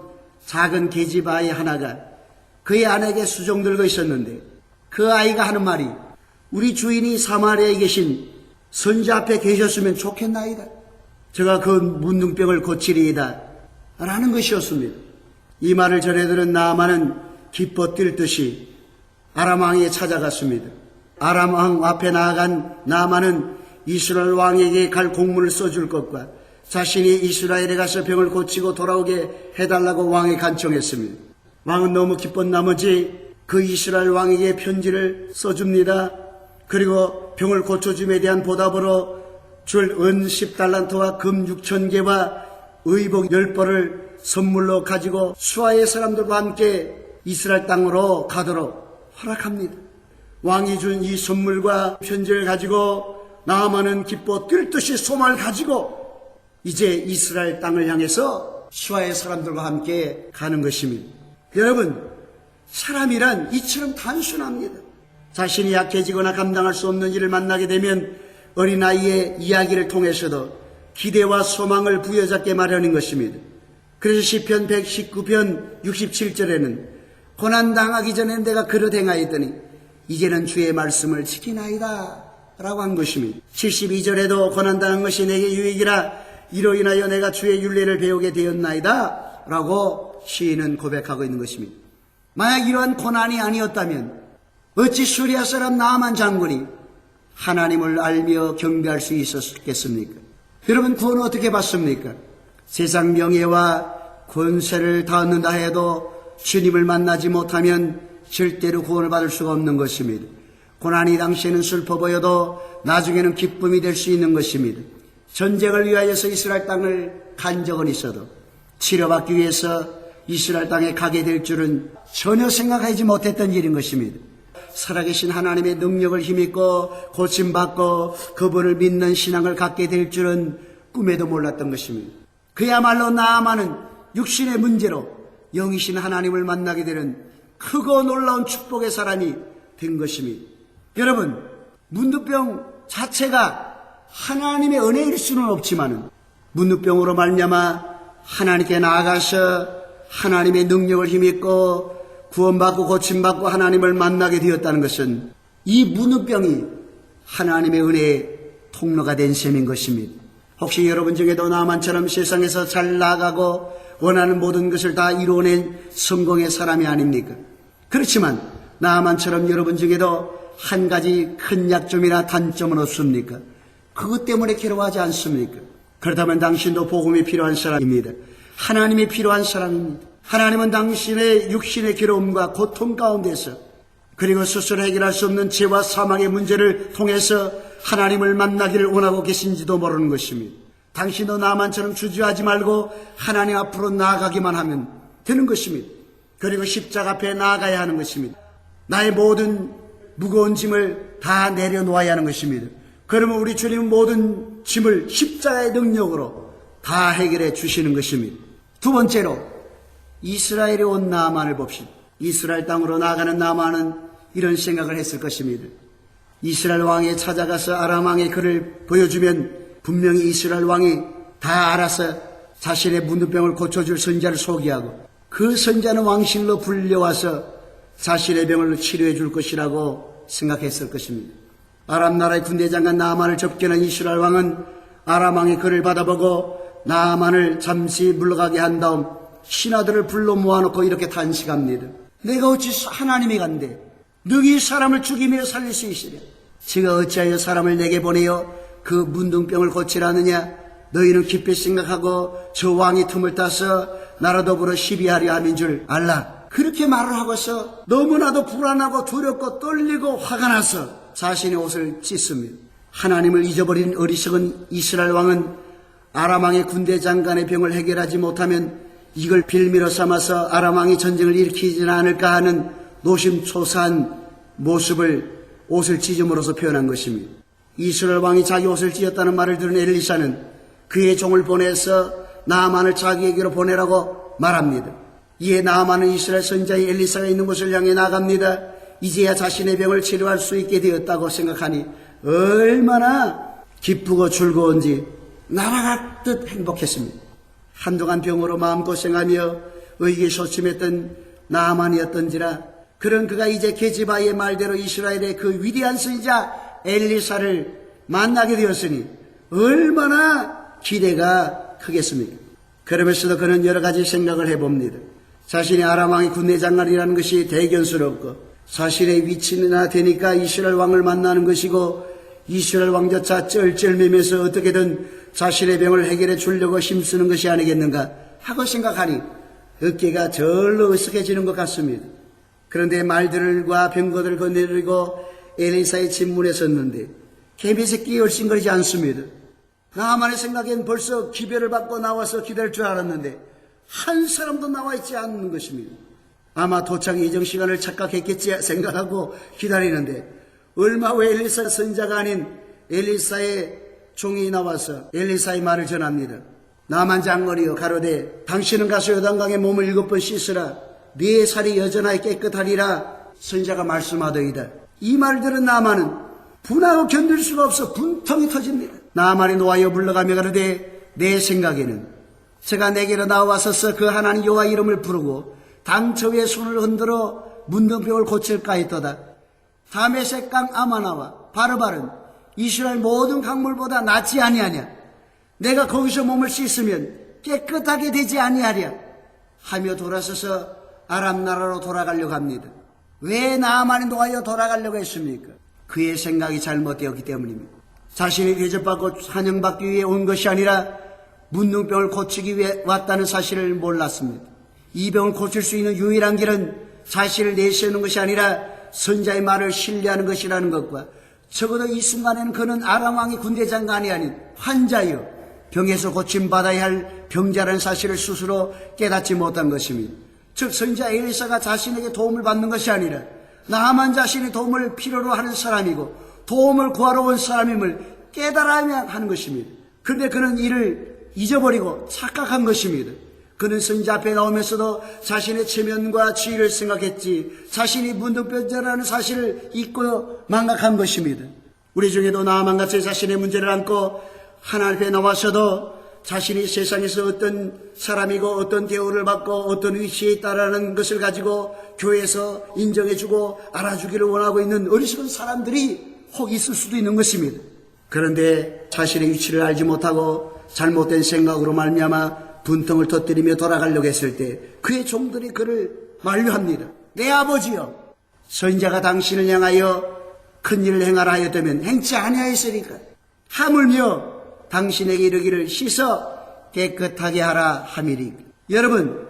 작은 계집 아이 하나가 그의 아내에게 수종들고 있었는데 그 아이가 하는 말이 우리 주인이 사마리아에 계신 선지 앞에 계셨으면 좋겠나이다. 제가 그 문둥병을 고치리이다 라는 것이었습니다. 이 말을 전해 들은 나아만은 기뻐 뛸 듯이 아람 왕에게 찾아갔습니다. 아람 왕 앞에 나아간 나아만은 이스라엘 왕에게 갈 공문을 써줄 것과 자신이 이스라엘에 가서 병을 고치고 돌아오게 해달라고 왕에 간청했습니다. 왕은 너무 기쁜 나머지 그 이스라엘 왕에게 편지를 써줍니다. 그리고 병을 고쳐줌에 대한 보답으로 줄 은 10달란트와 금 6,000개와 의복 10벌을 선물로 가지고 수하의 사람들과 함께 이스라엘 땅으로 가도록 허락합니다. 왕이 준 이 선물과 편지를 가지고 나아만은 기뻐 뛸 듯이 소망을 가지고 이제 이스라엘 땅을 향해서 수하의 사람들과 함께 가는 것입니다. 여러분, 사람이란 이처럼 단순합니다. 자신이 약해지거나 감당할 수 없는 일을 만나게 되면 어린아이의 이야기를 통해서도 기대와 소망을 부여잡게 마련인 것입니다. 그래서 시편 119편 67절에는 고난당하기 전에 내가 그릇 행하였더니 이제는 주의 말씀을 지키나이다 라고 한 것입니다. 72절에도 고난당한 것이 내게 유익이라 이로 인하여 내가 주의 율례를 배우게 되었나이다 라고 시인은 고백하고 있는 것입니다. 만약 이러한 고난이 아니었다면 어찌 수리아 사람 나아만 장군이 하나님을 알며 경배할 수 있었겠습니까? 여러분, 구원은 어떻게 받습니까? 세상 명예와 권세를 다 얻는다 해도 주님을 만나지 못하면 절대로 구원을 받을 수가 없는 것입니다. 고난이 당시에는 슬퍼 보여도 나중에는 기쁨이 될 수 있는 것입니다. 전쟁을 위하여서 이스라엘 땅을 간 적은 있어도 치료받기 위해서 이스라엘 땅에 가게 될 줄은 전혀 생각하지 못했던 일인 것입니다. 살아계신 하나님의 능력을 힘입고 고침받고 그분을 믿는 신앙을 갖게 될 줄은 꿈에도 몰랐던 것입니다. 그야말로 나아만은 육신의 문제로 영이신 하나님을 만나게 되는 크고 놀라운 축복의 사람이 된 것입니다. 여러분, 문둥병 자체가 하나님의 은혜일 수는 없지만은 문둥병으로 말미암아 하나님께 나아가서 하나님의 능력을 힘입고 구원받고 고침받고 하나님을 만나게 되었다는 것은 이 문둥병이 하나님의 은혜의 통로가 된 셈인 것입니다. 혹시 여러분 중에도 나만처럼 세상에서 잘 나가고 원하는 모든 것을 다 이루어낸 성공의 사람이 아닙니까? 그렇지만 나만처럼 여러분 중에도 한 가지 큰 약점이나 단점은 없습니까? 그것 때문에 괴로워하지 않습니까? 그렇다면 당신도 복음이 필요한 사람입니다. 하나님이 필요한 사람입니다. 하나님은 당신의 육신의 괴로움과 고통 가운데서 그리고 스스로 해결할 수 없는 죄와 사망의 문제를 통해서 하나님을 만나기를 원하고 계신지도 모르는 것입니다. 당신도 나만처럼 주저하지 말고 하나님 앞으로 나아가기만 하면 되는 것입니다. 그리고 십자가 앞에 나아가야 하는 것입니다. 나의 모든 무거운 짐을 다 내려놓아야 하는 것입니다. 그러면 우리 주님은 모든 짐을 십자가의 능력으로 다 해결해 주시는 것입니다. 두 번째로 이스라엘에 온 나아만을 봅시다. 이스라엘 땅으로 나아가는 나아만은 이런 생각을 했을 것입니다. 이스라엘 왕에 찾아가서 아람 왕의 글을 보여주면 분명히 이스라엘 왕이 다 알아서 자신의 문둥병을 고쳐줄 선자를 소개하고 그 선자는 왕실로 불려와서 자신의 병을 치료해 줄 것이라고 생각했을 것입니다. 아람 나라의 군대장관 나아만을 접견한 이스라엘 왕은 아람 왕의 글을 받아보고 나아만을 잠시 물러가게 한 다음 신하들을 불러 모아놓고 이렇게 탄식합니다. 내가 어찌 하나님이 간대 너희 사람을 죽이며 살릴 수 있으랴. 제가 어찌하여 사람을 내게 보내어 그 문둥병을 고치라느냐. 너희는 깊이 생각하고 저 왕이 틈을 따서 나라 더불어 시비하려 함인 줄 알라. 그렇게 말을 하고서 너무나도 불안하고 두렵고 떨리고 화가 나서 자신의 옷을 찢습니다. 하나님을 잊어버린 어리석은 이스라엘 왕은 아람 왕의 군대 장관의 병을 해결하지 못하면 이걸 빌미로 삼아서 아람 왕이 전쟁을 일으키지는 않을까 하는 노심초사한 모습을 옷을 찢음으로써 표현한 것입니다. 이스라엘 왕이 자기 옷을 찢었다는 말을 들은 엘리사는 그의 종을 보내서 나아만을 자기에게로 보내라고 말합니다. 이에 나아만은 이스라엘 선자인 엘리사가 있는 곳을 향해 나갑니다. 이제야 자신의 병을 치료할 수 있게 되었다고 생각하니 얼마나 기쁘고 즐거운지 날아갔듯 행복했습니다. 한동안 병으로 마음고생하며 의기소침했던 나아만이었던지라 그런 그가 이제 게지바의 말대로 이스라엘의 그 위대한 선지자 엘리사를 만나게 되었으니 얼마나 기대가 크겠습니까? 그러면서도 그는 여러 가지 생각을 해봅니다. 자신이 아람 왕의 군대 장관이라는 것이 대견스럽고 자신의 위치나 되니까 이스라엘 왕을 만나는 것이고 이스라엘 왕조차 쩔쩔매면서 어떻게든 자신의 병을 해결해 주려고 힘쓰는 것이 아니겠는가 하고 생각하니 어깨가 절로 으쓱해지는 것 같습니다. 그런데 말들과 병거들을 건네리고 엘리사의 집문에 섰는데 개미새끼 얼씬거리지 않습니다. 나만의 생각엔 벌써 기별을 받고 나와서 기다릴 줄 알았는데 한 사람도 나와 있지 않는 것입니다. 아마 도착 예정 시간을 착각했겠지 생각하고 기다리는데 얼마 후 엘리사 선자가 아닌 엘리사의 종이 나와서 엘리사의 말을 전합니다. 나만 장거리여 가로되 당신은 가서 요단강에 몸을 7번 씻으라 네 살이 여전하게 깨끗하리라 선자가 말씀하더이다. 이 말을 들은 나만은 분하고 견딜 수가 없어 분통이 터집니다. 나만이 노하여 불러가며 가로되 내 생각에는 제가 내게로 나와서서 그 하나님 여호와 이름을 부르고 당처 위에 손을 흔들어 문둥병을 고칠까 했도다. 다메섹 강 아마나와 바르바른 이스라엘 모든 강물보다 낫지 아니하냐. 내가 거기서 몸을 씻으면 깨끗하게 되지 아니하랴 하며 돌아서서 아람 나라로 돌아가려고 합니다. 왜 나만이 노하여 돌아가려고 했습니까? 그의 생각이 잘못되었기 때문입니다. 자신이 대접받고 환영받기 위해 온 것이 아니라 문둥병을 고치기 위해 왔다는 사실을 몰랐습니다. 이 병을 고칠 수 있는 유일한 길은 자신을 내세우는 것이 아니라 선자의 말을 신뢰하는 것이라는 것과 적어도 이 순간에는 그는 아람 왕의 군대 장관이 아닌 환자여 병에서 고침받아야 할 병자라는 사실을 스스로 깨닫지 못한 것입니다. 즉 선자 엘리사가 자신에게 도움을 받는 것이 아니라 나만 자신이 도움을 필요로 하는 사람이고 도움을 구하러 온 사람임을 깨달아야 하는 것입니다. 그런데 그는 이를 잊어버리고 착각한 것입니다. 그는 선자 앞에 나오면서도 자신의 체면과 지위를 생각했지 자신이 문둥병자라는 사실을 잊고 망각한 것입니다. 우리 중에도 나만같이 자신의 문제를 안고 하나님 앞에 나와서도 자신이 세상에서 어떤 사람이고 어떤 대우를 받고 어떤 위치에 있다라는 것을 가지고 교회에서 인정해주고 알아주기를 원하고 있는 어리석은 사람들이 혹 있을 수도 있는 것입니다. 그런데 자신의 위치를 알지 못하고 잘못된 생각으로 말미암아 분통을 터뜨리며 돌아가려고 했을 때 그의 종들이 그를 만류합니다. 내 아버지여 선자가 당신을 향하여 큰 일을 행하라 하였다면 행치 아니하였으니까 하물며 당신에게 이르기를 씻어 깨끗하게 하라 함이리. 여러분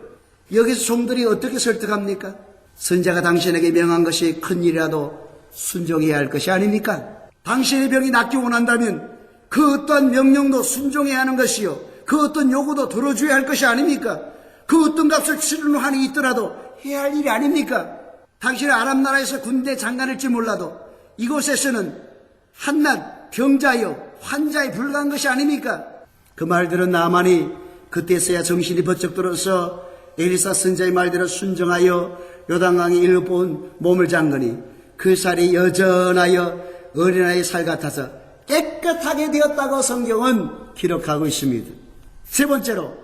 여기서 종들이 어떻게 설득합니까? 선자가 당신에게 명한 것이 큰일이라도 순종해야 할 것이 아닙니까? 당신의 병이 낫기 원한다면 그 어떠한 명령도 순종해야 하는 것이요, 그 어떤 요구도 들어줘야 할 것이 아닙니까? 그 어떤 값을 치르는 한이 있더라도 해야 할 일이 아닙니까? 당신은 아랍 나라에서 군대 장관일지 몰라도 이곳에서는 한낱 병자여 환자에 불과한 것이 아닙니까? 그 말들은 나만이 그때서야 정신이 번쩍 들어서 엘리사 선자의 말대로 순종하여 요단강에 일본 몸을 잠그니 그 살이 여전하여 어린아이의 살 같아서 깨끗하게 되었다고 성경은 기록하고 있습니다. 세 번째로,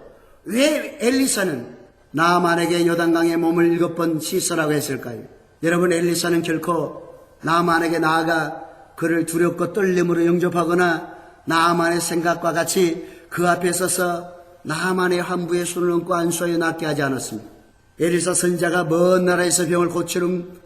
왜 엘리사는 나아만에게 요단강의 몸을 7번 씻으라고 했을까요? 여러분, 엘리사는 결코 나아만에게 나아가 그를 두렵고 떨림으로 영접하거나 나아만의 생각과 같이 그 앞에 서서 나아만의 환부에 손을 얹고 안수하여 낫게 하지 않았습니다. 엘리사 선자가 먼 나라에서 병을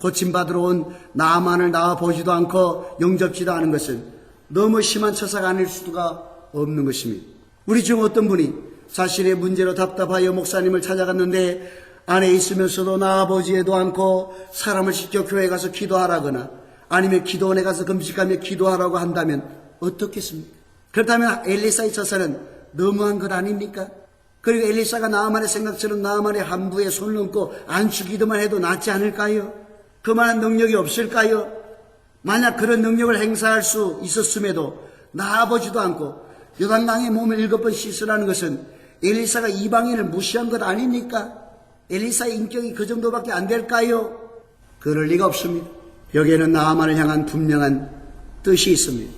고침받으러 온 나아만을 나와 보지도 않고 영접지도 않은 것은 너무 심한 처사가 아닐 수가 없는 것입니다. 우리 중 어떤 분이 자신의 문제로 답답하여 목사님을 찾아갔는데 안에 있으면서도 나와보지도 않고 사람을 시켜 교회에 가서 기도하라거나 아니면 기도원에 가서 금식하며 기도하라고 한다면 어떻겠습니까? 그렇다면 엘리사의 처사는 너무한 것 아닙니까? 그리고 엘리사가 나아만의 생각처럼 나아만의 환부에 손을 얹고 안수기도만 해도 낫지 않을까요? 그만한 능력이 없을까요? 만약 그런 능력을 행사할 수 있었음에도 나아보지도 않고 요단강의 몸을 7번 씻으라는 것은 엘리사가 이방인을 무시한 것 아닙니까? 엘리사의 인격이 그 정도밖에 안 될까요? 그럴 리가 없습니다. 여기에는 나아만을 향한 분명한 뜻이 있습니다.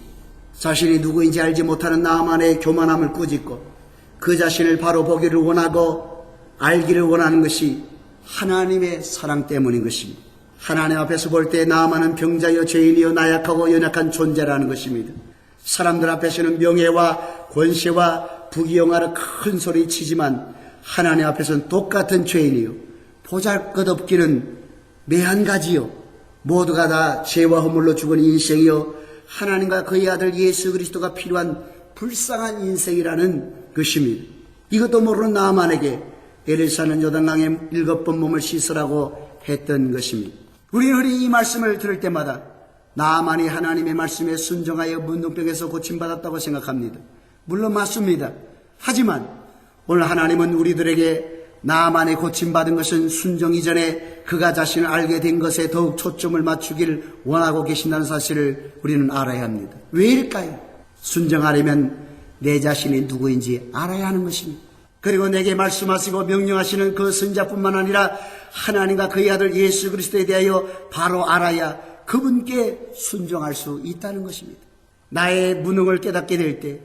자신이 누구인지 알지 못하는 나아만의 교만함을 꾸짖고 그 자신을 바로 보기를 원하고 알기를 원하는 것이 하나님의 사랑 때문인 것입니다. 하나님 앞에서 볼 때 나아만은 병자여 죄인이여 나약하고 연약한 존재라는 것입니다. 사람들 앞에서는 명예와 권세와 부귀영화를 큰 소리 치지만 하나님 앞에서는 똑같은 죄인이요 보잘것없기는 매한가지요 모두가 다 죄와 허물로 죽은 인생이요 하나님과 그의 아들 예수 그리스도가 필요한 불쌍한 인생이라는 것입니다. 이것도 모르는 나아만에게 엘리사는 요단강에 7번 몸을 씻으라고 했던 것입니다. 우리는 흔히 이 말씀을 들을 때마다 나아만이 하나님의 말씀에 순종하여 문둥병에서 고침받았다고 생각합니다. 물론 맞습니다. 하지만 오늘 하나님은 우리들에게 나아만이 고침받은 것은 순종 이전에 그가 자신을 알게 된 것에 더욱 초점을 맞추기를 원하고 계신다는 사실을 우리는 알아야 합니다. 왜일까요? 순종하려면 내 자신이 누구인지 알아야 하는 것입니다. 그리고 내게 말씀하시고 명령하시는 그 선자뿐만 아니라 하나님과 그의 아들 예수 그리스도에 대하여 바로 알아야 그분께 순종할 수 있다는 것입니다. 나의 무능을 깨닫게 될 때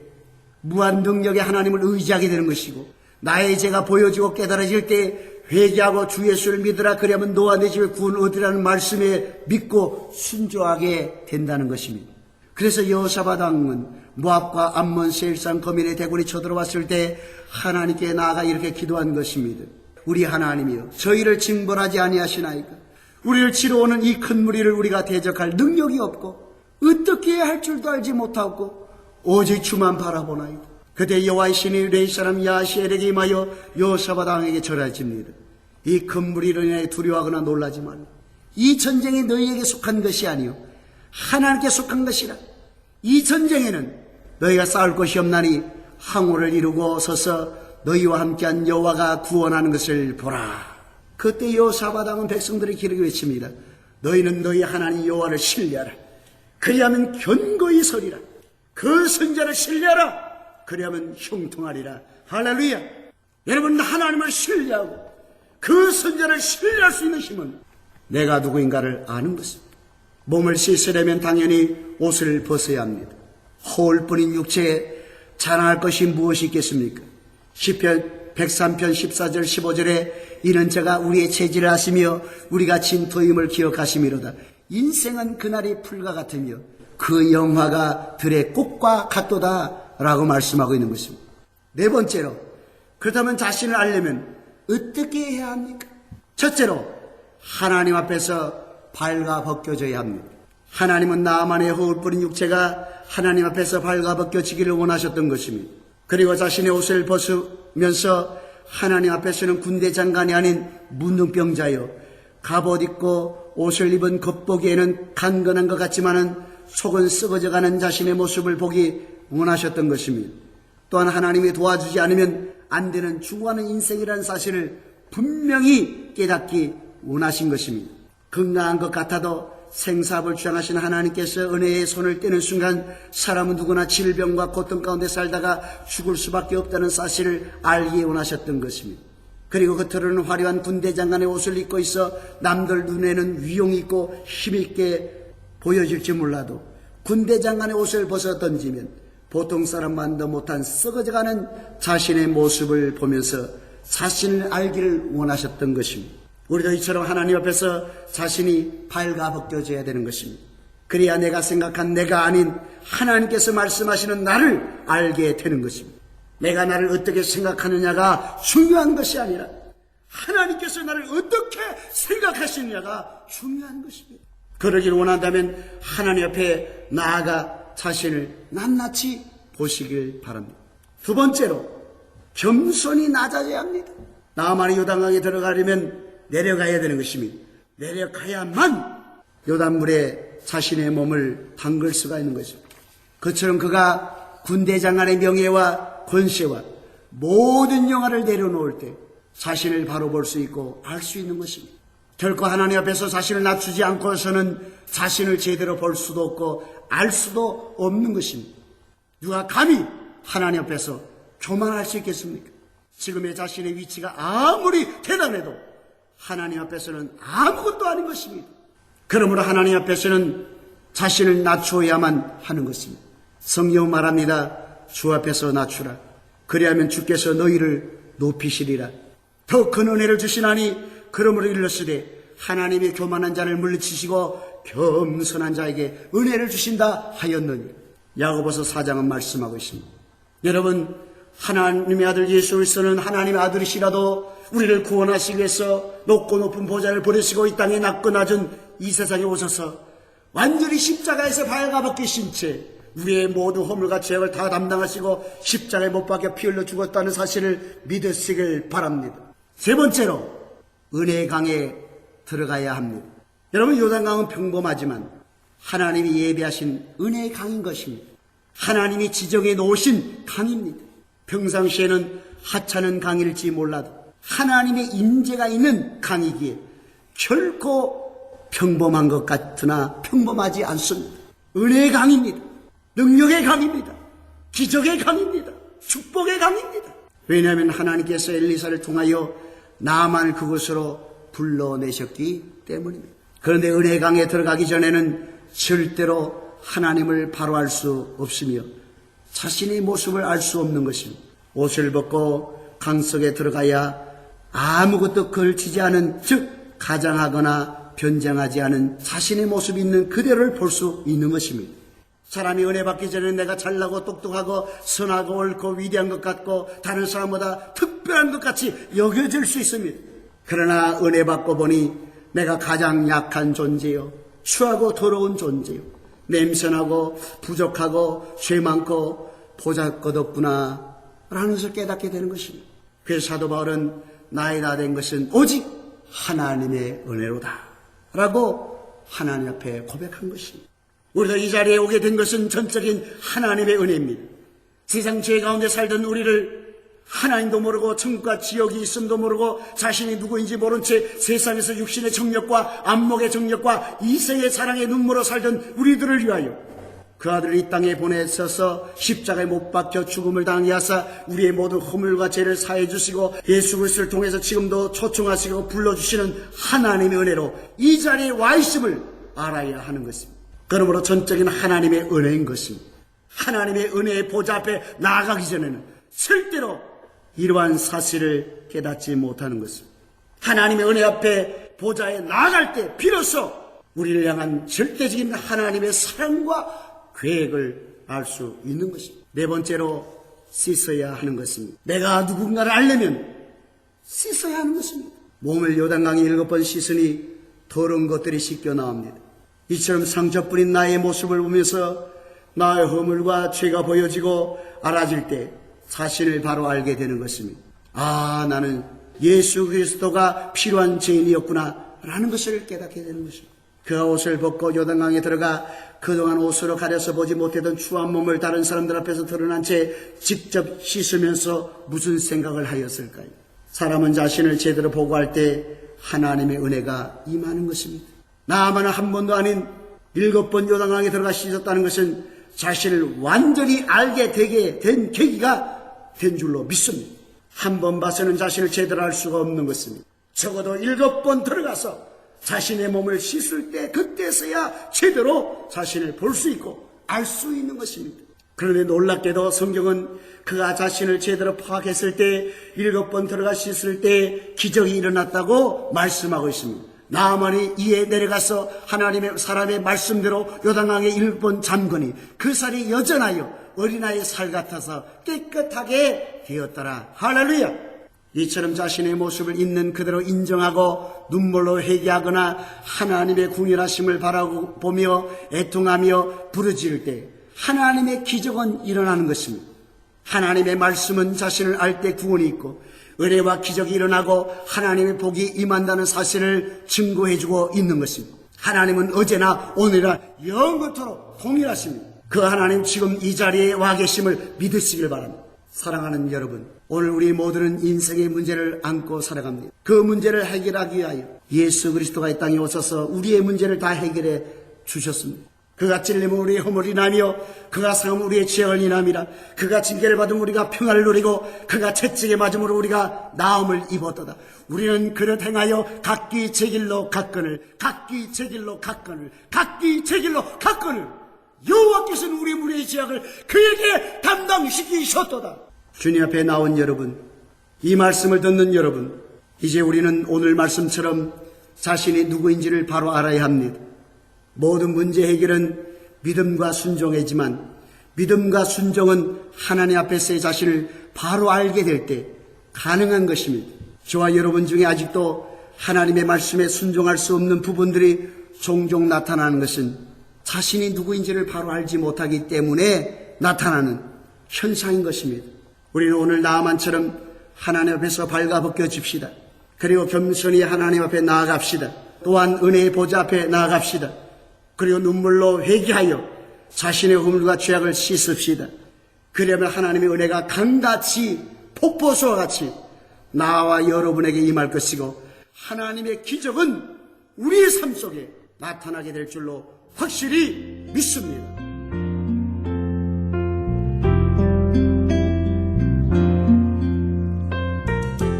무한 능력의 하나님을 의지하게 되는 것이고 나의 죄가 보여지고 깨달아질 때 회개하고 주 예수를 믿으라 그리하면 너와 내 집에 구원 얻으라는 말씀에 믿고 순종하게 된다는 것입니다. 그래서 여호사밧 왕은 모압과 암몬 세일산 거민의 대군이 쳐들어왔을 때 하나님께 나아가 이렇게 기도한 것입니다. 우리 하나님이여 저희를 징벌하지 아니하시나이까? 우리를 치러 오는 이 큰 무리를 우리가 대적할 능력이 없고 어떻게 해야 할 줄도 알지 못하고 오직 주만 바라보나이다. 그때 여호와의 신이 레이 사람 야시엘에게 임하여 여호사밧 왕에게 절하집니다. 이 큰 무리로 인해 두려워하거나 놀라지 말라. 이 전쟁이 너희에게 속한 것이 아니요 하나님께 속한 것이라. 이 전쟁에는 너희가 싸울 것이 없나니 항우를 이루고 서서 너희와 함께한 여호와가 구원하는 것을 보라. 그때 여호사밧 왕은 백성들의 기르게 외칩니다. 너희는 너희 하나님 여호와를 신뢰하라. 그리하면 견고히 서리라. 그 선자를 신뢰하라. 그리하면 형통하리라. 할렐루야. 여러분 하나님을 신뢰하고 그 선자를 신뢰할 수 있는 힘은 내가 누구인가를 아는 것입니다. 몸을 씻으려면 당연히 옷을 벗어야 합니다. 허울뿐인 육체에 자랑할 것이 무엇이 있겠습니까? 시편 103편 14절 15절에 이는 제가 우리의 체질을 아시며 우리가 진토임을 기억하시미로다. 인생은 그날이 풀과 같으며 그 영화가 들의 꽃과 같도다 라고 말씀하고 있는 것입니다. 네 번째로 그렇다면 자신을 알려면 어떻게 해야 합니까? 첫째로 하나님 앞에서 발가벗겨져야 합니다. 하나님은 나만의 허울뿐인 육체가 하나님 앞에서 발가벗겨지기를 원하셨던 것입니다. 그리고 자신의 옷을 벗으면서 하나님 앞에서는 군대 장관이 아닌 문둥병자요, 갑옷 입고 옷을 입은 겉보기에는 강건한 것 같지만은 속은 썩어져가는 자신의 모습을 보기 원하셨던 것입니다. 또한 하나님이 도와주지 않으면 안 되는 죽어가는 인생이라는 사실을 분명히 깨닫기 원하신 것입니다. 건강한 것 같아도 생사를 주장하신 하나님께서 은혜의 손을 떼는 순간 사람은 누구나 질병과 고통 가운데 살다가 죽을 수밖에 없다는 사실을 알기 원하셨던 것입니다. 그리고 겉으로는 화려한 군대 장관의 옷을 입고 있어 남들 눈에는 위용 있고 힘있게 보여질지 몰라도 군대 장관의 옷을 벗어 던지면 보통 사람만도 못한 썩어져가는 자신의 모습을 보면서 자신을 알기를 원하셨던 것입니다. 우리도 이처럼 하나님 앞에서 자신이 발가벗겨져야 되는 것입니다. 그래야 내가 생각한 내가 아닌 하나님께서 말씀하시는 나를 알게 되는 것입니다. 내가 나를 어떻게 생각하느냐가 중요한 것이 아니라 하나님께서 나를 어떻게 생각하시느냐가 중요한 것입니다. 그러길 원한다면 하나님 앞에 나아가 자신을 낱낱이 보시길 바랍니다. 두 번째로, 겸손히 낮아져야 합니다. 나만이 요단강에 들어가려면 내려가야 되는 것입니다. 내려가야만 요단물에 자신의 몸을 담글 수가 있는 것입니다. 그처럼 그가 군대 장관의 명예와 권세와 모든 영화를 내려놓을 때 자신을 바로 볼 수 있고 알 수 있는 것입니다. 결코 하나님 앞에서 자신을 낮추지 않고서는 자신을 제대로 볼 수도 없고 알 수도 없는 것입니다. 누가 감히 하나님 앞에서 교만할 수 있겠습니까? 지금의 자신의 위치가 아무리 대단해도 하나님 앞에서는 아무것도 아닌 것입니다. 그러므로 하나님 앞에서는 자신을 낮추어야만 하는 것입니다. 성경 말합니다. 주 앞에서 낮추라. 그리하면 주께서 너희를 높이시리라. 더 큰 은혜를 주시나니 그러므로 일렀으되 하나님의 교만한 자를 물리치시고 겸손한 자에게 은혜를 주신다 하였느니. 야고보서 4장은 말씀하고 있습니다. 여러분, 하나님의 아들 예수 그리스도는 하나님의 아들이시라도 우리를 구원하시기 위해서 높고 높은 보좌를 버리시고 이 땅에 낮고 낮은 이 세상에 오셔서 완전히 십자가에서 발가벗기신 채 우리의 모든 허물과 죄악을 다 담당하시고 십자가에 못 박혀 피 흘려 죽었다는 사실을 믿으시길 바랍니다. 세 번째로, 은혜의 강에 들어가야 합니다. 여러분, 요단강은 평범하지만 하나님이 예비하신 은혜의 강인 것입니다. 하나님이 지정해 놓으신 강입니다. 평상시에는 하찮은 강일지 몰라도 하나님의 임재가 있는 강이기에 결코 평범한 것 같으나 평범하지 않습니다. 은혜의 강입니다. 능력의 강입니다. 기적의 강입니다. 축복의 강입니다. 왜냐하면 하나님께서 엘리사를 통하여 나만을 그곳으로 불러내셨기 때문입니다. 그런데 은혜의 강에 들어가기 전에는 절대로 하나님을 바로 알 수 없으며 자신의 모습을 알 수 없는 것입니다. 옷을 벗고 강 속에 들어가야 아무것도 걸치지 않은, 즉 가장하거나 변장하지 않은 자신의 모습이 있는 그대로를 볼 수 있는 것입니다. 사람이 은혜 받기 전에 내가 잘나고 똑똑하고 선하고 옳고 위대한 것 같고 다른 사람보다 특별한 것 같이 여겨질 수 있습니다. 그러나 은혜 받고 보니 내가 가장 약한 존재요, 추하고 더러운 존재요, 냄새나고 부족하고 죄 많고 보잘것없구나 라는 것을 깨닫게 되는 것입니다. 그래서 사도 바울은 나의 다 된 것은 오직 하나님의 은혜로다 라고 하나님 앞에 고백한 것입니다. 우리도 이 자리에 오게 된 것은 전적인 하나님의 은혜입니다. 세상 죄 가운데 살던 우리를 하나님도 모르고 천국과 지옥이 있음도 모르고 자신이 누구인지 모른 채 세상에서 육신의 정력과 안목의 정력과 이생의 사랑의 눈물로 살던 우리들을 위하여 그 아들을 이 땅에 보내셔서 십자가에 못 박혀 죽음을 당하게 하사 우리의 모든 허물과 죄를 사해 주시고 예수 그리스도를 통해서 지금도 초청하시고 불러주시는 하나님의 은혜로 이 자리에 와 있음을 알아야 하는 것입니다. 그러므로 전적인 하나님의 은혜인 것입니다. 하나님의 은혜의 보좌 앞에 나아가기 전에는 절대로 이러한 사실을 깨닫지 못하는 것입니다. 하나님의 은혜 앞에 보좌에 나아갈 때 비로소 우리를 향한 절대적인 하나님의 사랑과 계획을 알 수 있는 것입니다. 네 번째로, 씻어야 하는 것입니다. 내가 누군가를 알려면 씻어야 하는 것입니다. 몸을 요단강에 7번 씻으니 더러운 것들이 씻겨 나옵니다. 이처럼 상처뿐인 나의 모습을 보면서 나의 허물과 죄가 보여지고 알아질 때 자신을 바로 알게 되는 것입니다. 아, 나는 예수 그리스도가 필요한 죄인이었구나 라는 것을 깨닫게 되는 것입니다. 그 옷을 벗고 요단강에 들어가 그동안 옷으로 가려서 보지 못했던 추한 몸을 다른 사람들 앞에서 드러난 채 직접 씻으면서 무슨 생각을 하였을까요? 사람은 자신을 제대로 보고할 때 하나님의 은혜가 임하는 것입니다. 나만은 한 번도 아닌 7번 요단강에 들어가 씻었다는 것은 자신을 완전히 알게 되게 된 계기가 된 줄로 믿습니다. 한 번 봐서는 자신을 제대로 알 수가 없는 것입니다. 적어도 7번 들어가서 자신의 몸을 씻을 때 그때서야 제대로 자신을 볼 수 있고 알 수 있는 것입니다. 그런데 놀랍게도 성경은 그가 자신을 제대로 파악했을 때 7번 들어가 씻을 때 기적이 일어났다고 말씀하고 있습니다. 나아만이 이에 내려가서 하나님의 사람의 말씀대로 요단강에 7번 잠그니 그 살이 여전하여 어린아이의 살 같아서 깨끗하게 되었더라. 할렐루야. 이처럼 자신의 모습을 있는 그대로 인정하고 눈물로 회개하거나 하나님의 궁일하심을 바라보며 애통하며 부르짖을 때 하나님의 기적은 일어나는 것입니다. 하나님의 말씀은 자신을 알 때 구원이 있고 은혜와 기적이 일어나고 하나님의 복이 임한다는 사실을 증거해주고 있는 것입니다. 하나님은 어제나 오늘이나 영원토록 동일하십니다. 그 하나님 지금 이 자리에 와 계심을 믿으시길 바랍니다. 사랑하는 여러분, 오늘 우리 모두는 인생의 문제를 안고 살아갑니다. 그 문제를 해결하기 위하여 예수 그리스도가 이 땅에 오셔서 우리의 문제를 다 해결해 주셨습니다. 그가 찔림은 우리의 허물이 나며 그가 상함은 우리의 죄를 인함이라. 그가 징계를 받으면 우리가 평안을 누리고 그가 채찍에 맞음으로 우리가 나음을 입었도다. 우리는 그릇 행하여 각기 제 길로 갔거늘 각기 제 길로 갔거늘 각기 제 길로 갔거늘 여호와께서는 우리 무리의 죄악을 그에게 담당시키셨도다. 주님 앞에 나온 여러분, 이 말씀을 듣는 여러분, 이제 우리는 오늘 말씀처럼 자신이 누구인지를 바로 알아야 합니다. 모든 문제 해결은 믿음과 순종이지만 믿음과 순종은 하나님 앞에서의 자신을 바로 알게 될 때 가능한 것입니다. 저와 여러분 중에 아직도 하나님의 말씀에 순종할 수 없는 부분들이 종종 나타나는 것은 자신이 누구인지를 바로 알지 못하기 때문에 나타나는 현상인 것입니다. 우리는 오늘 나아만처럼 하나님 앞에서 발가벗겨집시다. 그리고 겸손히 하나님 앞에 나아갑시다. 또한 은혜의 보좌 앞에 나아갑시다. 그리고 눈물로 회개하여 자신의 허물과 죄악을 씻읍시다. 그러면 하나님의 은혜가 강같이 폭포수와 같이 나와 여러분에게 임할 것이고 하나님의 기적은 우리의 삶 속에 나타나게 될 줄로 확실히 믿습니다.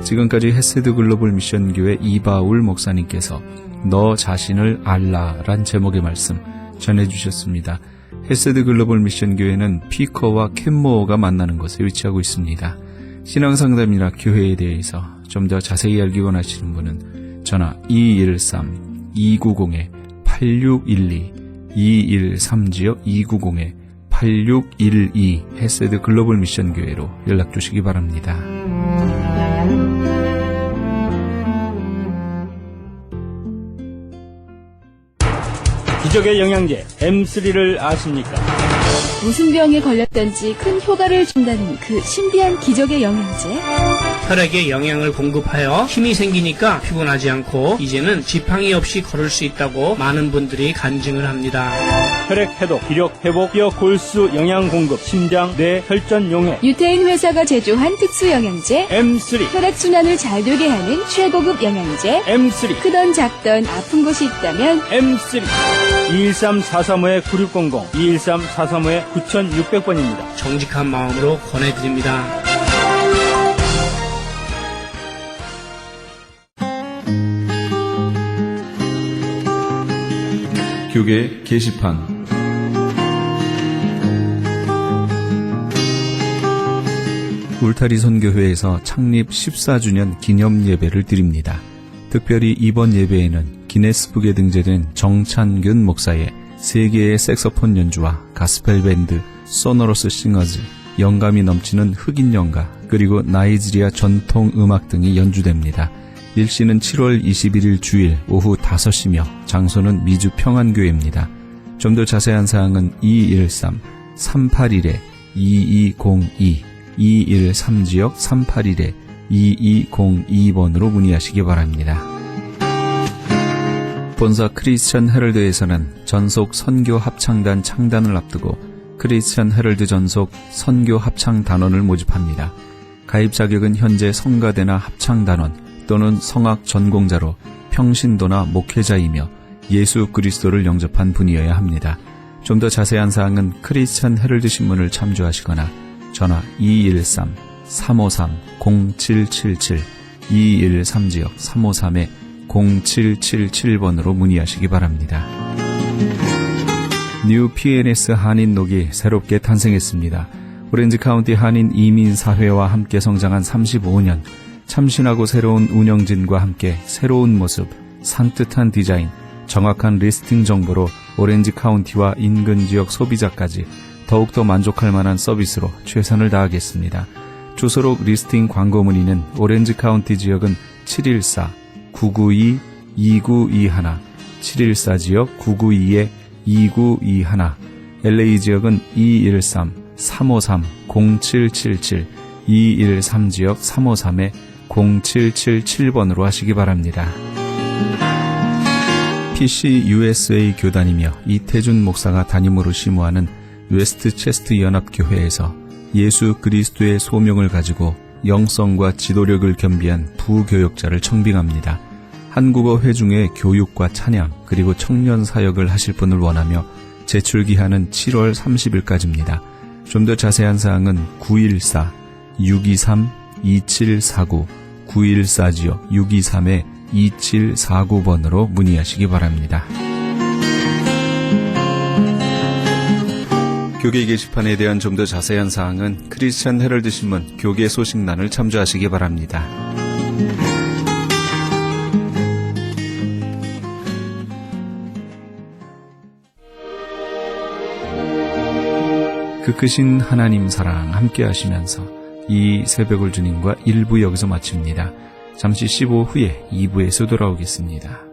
지금까지 헤세드 글로벌 미션 교회 이바울 목사님께서 너 자신을 알라란 제목의 말씀 전해주셨습니다. 헤세드 글로벌 미션 교회는 피커와 캔모어가 만나는 곳에 위치하고 있습니다. 신앙상담이나 교회에 대해서 좀 더 자세히 알기 원하시는 분은 전화 213-290-8612 213-290-8612 헤세드 글로벌 미션 교회로 연락 주시기 바랍니다. 기적의 영양제 M3를 아십니까? 무슨 병에 걸렸던지 큰 효과를 준다는 그 신비한 기적의 영양제. 혈액에 영양을 공급하여 힘이 생기니까 피곤하지 않고 이제는 지팡이 없이 걸을 수 있다고 많은 분들이 간증을 합니다. 혈액 해독, 기력 회복, 뼈 골수 영양 공급, 심장, 뇌, 혈전 용해. 유태인 회사가 제조한 특수 영양제. M3, 혈액순환을 잘 되게 하는 최고급 영양제. M3, 크던 작던 아픈 곳이 있다면 M3. 213-435-9600, 213-435-9600번입니다. 정직한 마음으로 권해드립니다. 교계 게시판 울타리 선교회에서 창립 14주년 기념 예배를 드립니다. 특별히 이번 예배에는 기네스북에 등재된 정찬균 목사의 세계의 색소폰 연주와 가스펠 밴드, 소노러스 싱어즈, 영감이 넘치는 흑인 연가, 그리고 나이지리아 전통 음악 등이 연주됩니다. 일시는 7월 21일 주일 오후 5시며 장소는 미주 평안교회입니다. 좀 더 자세한 사항은 213-381-2202, 213지역 2202번으로 문의하시기 바랍니다. 본사 크리스천 헤럴드에서는 전속 선교 합창단 창단을 앞두고 크리스천 헤럴드 전속 선교 합창 단원을 모집합니다. 가입 자격은 현재 성가대나 합창단원 또는 성악 전공자로 평신도나 목회자이며 예수 그리스도를 영접한 분이어야 합니다. 좀 더 자세한 사항은 크리스천 헤럴드 신문을 참조하시거나 전화 213-353-0777 213-353-0777번으로 문의하시기 바랍니다. 뉴 PNS 한인녹이 새롭게 탄생했습니다. 오렌지 카운티 한인 이민사회와 함께 성장한 35년, 참신하고 새로운 운영진과 함께 새로운 모습, 산뜻한 디자인, 정확한 리스팅 정보로 오렌지 카운티와 인근 지역 소비자까지 더욱더 만족할 만한 서비스로 최선을 다하겠습니다. 주소록 리스팅 광고 문의는 오렌지 카운티 지역은 714-992-2921, 714 지역 992-2921, LA 지역은 213-353-0777, 213 지역 353-0777번으로 하시기 바랍니다. PCUSA 교단이며 이태준 목사가 담임으로 심우하는 웨스트체스트 연합교회에서 예수 그리스도의 소명을 가지고 영성과 지도력을 겸비한 부교역자를 청빙합니다. 한국어 회중의 교육과 찬양 그리고 청년 사역을 하실 분을 원하며 제출기한은 7월 30일까지입니다. 좀 더 자세한 사항은 914-623-2749, 914지역 623-2749번으로 문의하시기 바랍니다. 교계 게시판에 대한 좀 더 자세한 사항은 크리스천 헤럴드 신문 교계 소식란을 참조하시기 바랍니다. 그 크신 하나님 사랑 함께 하시면서 이 새벽을 주님과 1부 여기서 마칩니다. 잠시 15 후에 2부에서 돌아오겠습니다.